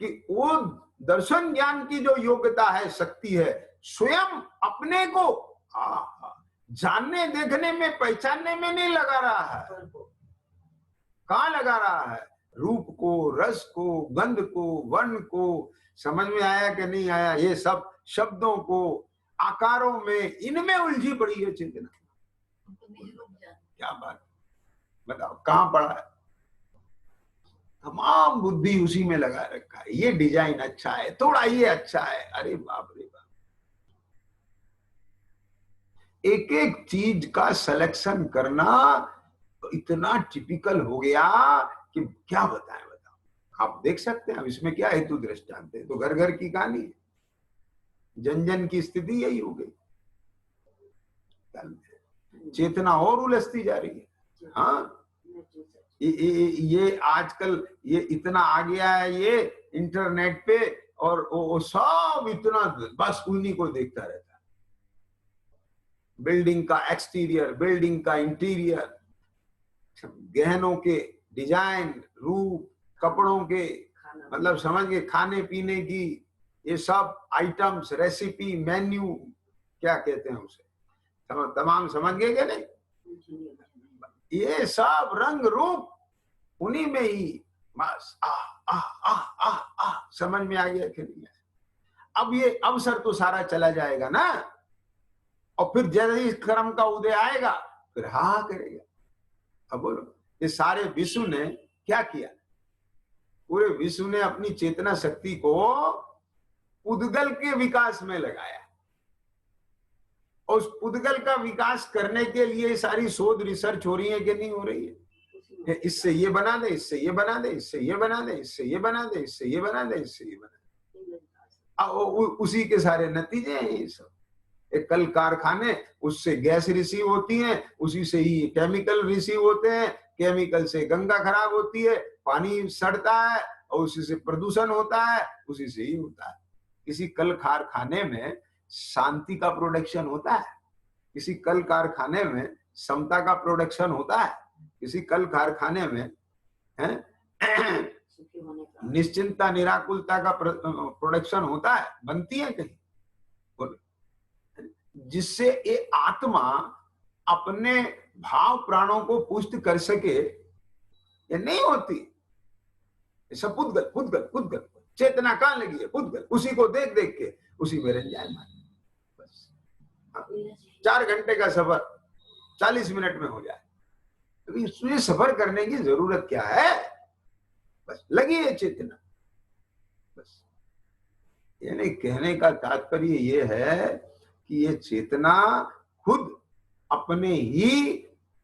कि वो दर्शन ज्ञान की जो योग्यता है, शक्ति है, स्वयं अपने को जानने देखने में पहचानने में नहीं लगा रहा है। कहाँ लगा रहा है? रूप को, रस को, गंध को, वर्ण को। समझ में आया कि नहीं आया? ये सब शब्दों को, आकारों में, इनमें उलझी पड़ी है चेतना। क्या बात, बताओ कहाँ पड़ा है? तमाम बुद्धि उसी में लगा रखा है। ये डिजाइन अच्छा है, थोड़ा ये अच्छा है, अरे बाप रे बाप। एक एक चीज का सिलेक्शन करना तो इतना टिपिकल हो गया कि क्या बताएं। बताओ, आप देख सकते हैं, अब इसमें क्या हेतु दृष्टांत है? तो घर घर की कहानी है, जन जन की स्थिति यही हो गई। चेतना और उलझती जा रही है। हाँ, ये आजकल ये इतना आ गया है ये इंटरनेट पे, और वो सब इतना बस उन्हीं को देखता रहता है। बिल्डिंग का एक्सटीरियर, बिल्डिंग का इंटीरियर, गहनों के डिजाइन, रूप, कपड़ों के, मतलब समझ के, खाने पीने की ये सब आइटम्स, रेसिपी, मेन्यू, क्या कहते हैं उसे, तमाम समझ गए क्या नहीं? ये सब रंग रूप उन्हीं में ही बस समझ में आ गया कि नहीं? अब ये अवसर तो सारा चला जाएगा ना, और फिर जैसे ही कर्म का उदय आएगा फिर हा करेगा। अब बोलो, ये सारे विश्व ने क्या किया? पूरे विश्व ने अपनी चेतना शक्ति को उद्गल के विकास में लगाया, और उस उद्गल का विकास करने के लिए सारी शोध रिसर्च हो रही है कि नहीं हो रही है? इससे ये बना दे, इससे ये बना दे, इससे ये बना दे, इससे ये बना दे, इससे ये बना दे, इससे ये बना दे। उसी के सारे नतीजे हैं ये सब। एक कल कारखाने, उससे गैस रिसीव होती है, उसी से ही केमिकल रिसीव होते हैं, केमिकल से गंगा खराब होती है, पानी सड़ता है, और उसी से प्रदूषण होता है, उसी से ही होता है। किसी कल कारखाने में शांति का प्रोडक्शन होता है, किसी कल कारखाने में समता का प्रोडक्शन होता है, किसी कल कारखाने में निश्चिंतता, निराकुलता का प्रोडक्शन होता है, बनती है कहीं, जिससे ये आत्मा अपने भाव प्राणों को पुष्ट कर सके। ये नहीं होती। सब पुद्गल पुद्गल पुद्गल, चेतना कहाँ लगी है? पुद्गल, उसी को देख देख के उसी में रह जाए मान। बस 4 घंटे का सफर 40 मिनट में हो जाए। तो ये सफर करने की जरूरत क्या है? बस लगी है चेतना। बस यानी कहने का तात्पर्य ये है कि ये चेतना खुद अपने ही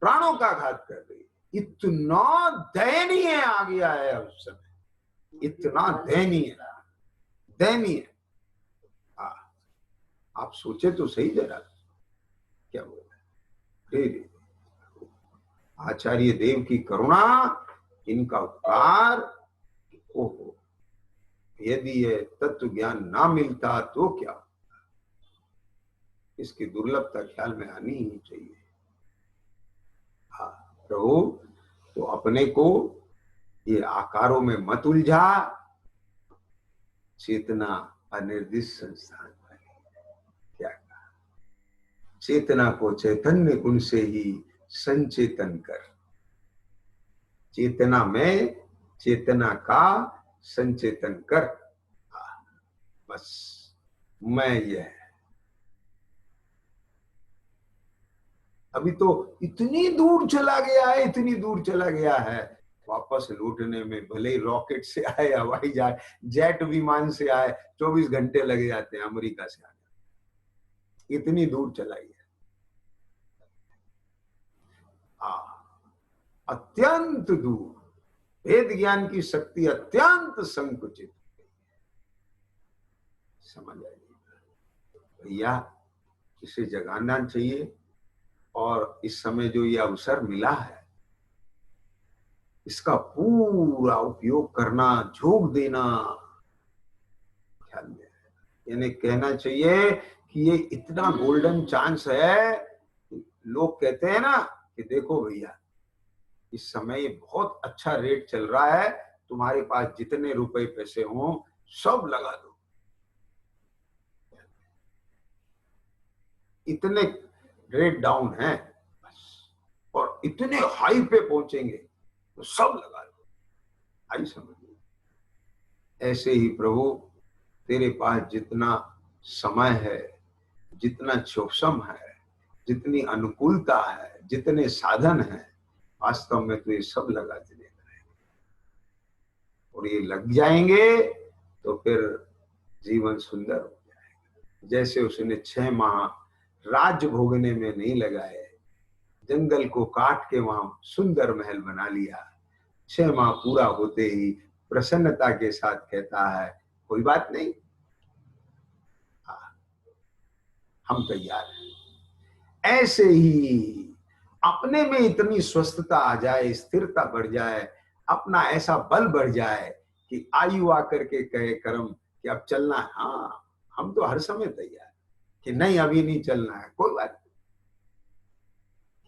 प्राणों का घात कर रही है। इतना दयनीय आ गया है अब समय, इतना दयनीय दयनीय। आप सोचे तो सही जरा, क्या बोल रहे आचार्य देव की करुणा, इनका उपकार। ओहो, यदि ये तत्व ज्ञान ना मिलता तो क्या, इसकी दुर्लभता ख्याल में आनी ही चाहिए। हाँ प्रभु, तो अपने को ये आकारों में मत उलझा, चेतना अनिर्दिष्ट संस्थान पर। क्या कहा? चेतना को चैतन्य गुण से ही संचेतन कर। चेतना में चेतना का संचेतन कर। बस मैं यह अभी तो इतनी दूर चला गया है, इतनी दूर चला गया है, वापस लौटने में भले ही रॉकेट से आए, हवाई जहाज, जेट विमान से आए, 24 घंटे लगे जाते हैं अमेरिका से आने। इतनी दूर चला गया। अत्यंत दूर। वेद ज्ञान की शक्ति अत्यंत संकुचित। समझ आइए भैया, इसे जगाना चाहिए। और इस समय जो ये अवसर मिला है, इसका पूरा उपयोग करना, झोंक देना ख्याल में। यानी कहना चाहिए कि ये इतना गोल्डन चांस है। लोग कहते हैं ना कि देखो भैया, इस समय ये बहुत अच्छा रेट चल रहा है, तुम्हारे पास जितने रुपए पैसे हों सब लगा दो। इतने रेट डाउन है और इतने हाई पे पहुंचेंगे तो सब लगा दो। आई समझिए। ऐसे ही प्रभु, तेरे पास जितना समय है, जितना क्षोभम है, जितनी अनुकूलता है, जितने साधन है, वास्तव में तो ये सब लगा देने रहेंगे। और ये लग जाएंगे तो फिर जीवन सुंदर हो जाएगा। जैसे उसने 6 माह राज्य भोगने में नहीं लगाए, जंगल को काट के वहां सुंदर महल बना लिया। 6 माह पूरा होते ही प्रसन्नता के साथ कहता है, कोई बात नहीं, हम तैयार हैं। ऐसे ही अपने में इतनी स्वस्थता आ जाए, स्थिरता बढ़ जाए, अपना ऐसा बल बढ़ जाए कि आयु आकर के कहे कर्म कि अब चलना है। हाँ, हम तो हर समय तैयार कि नहीं अभी नहीं चलना है, कोई बात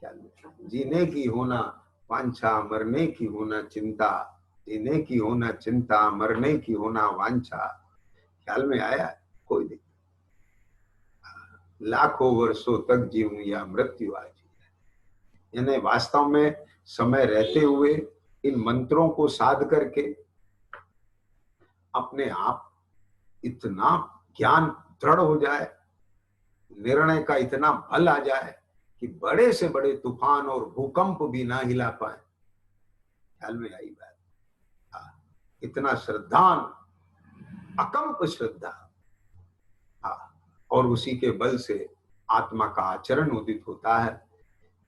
नहीं। जीने की होना वांछा, मरने की होना चिंता। जीने की होना चिंता, मरने की होना वांछा। ख्याल में आया? कोई नहीं। लाखों वर्षों तक जीऊं या मृत्यु आ जाए। यानी वास्तव में समय रहते हुए इन मंत्रों को साध करके अपने आप इतना ज्ञान दृढ़ हो जाए, निर्णय का इतना बल आ जाए कि बड़े से बड़े तूफान और भूकंप भी ना हिला पाए। ख्याल में आई बात? इतना श्रद्धान, अकंप श्रद्धा। और उसी के बल से आत्मा का आचरण उदित होता है।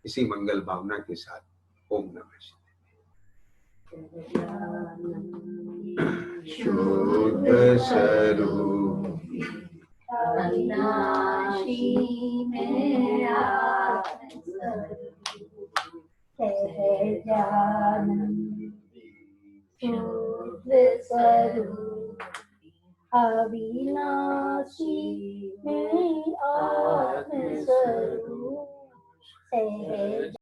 इसी मंगल भावना के साथ ओम नमः शिवाय। शुद्ध स्वरूप अविनाशी मेरा शुद्ध स्वरूप अविनाशी में आत्म स्वरूप सहज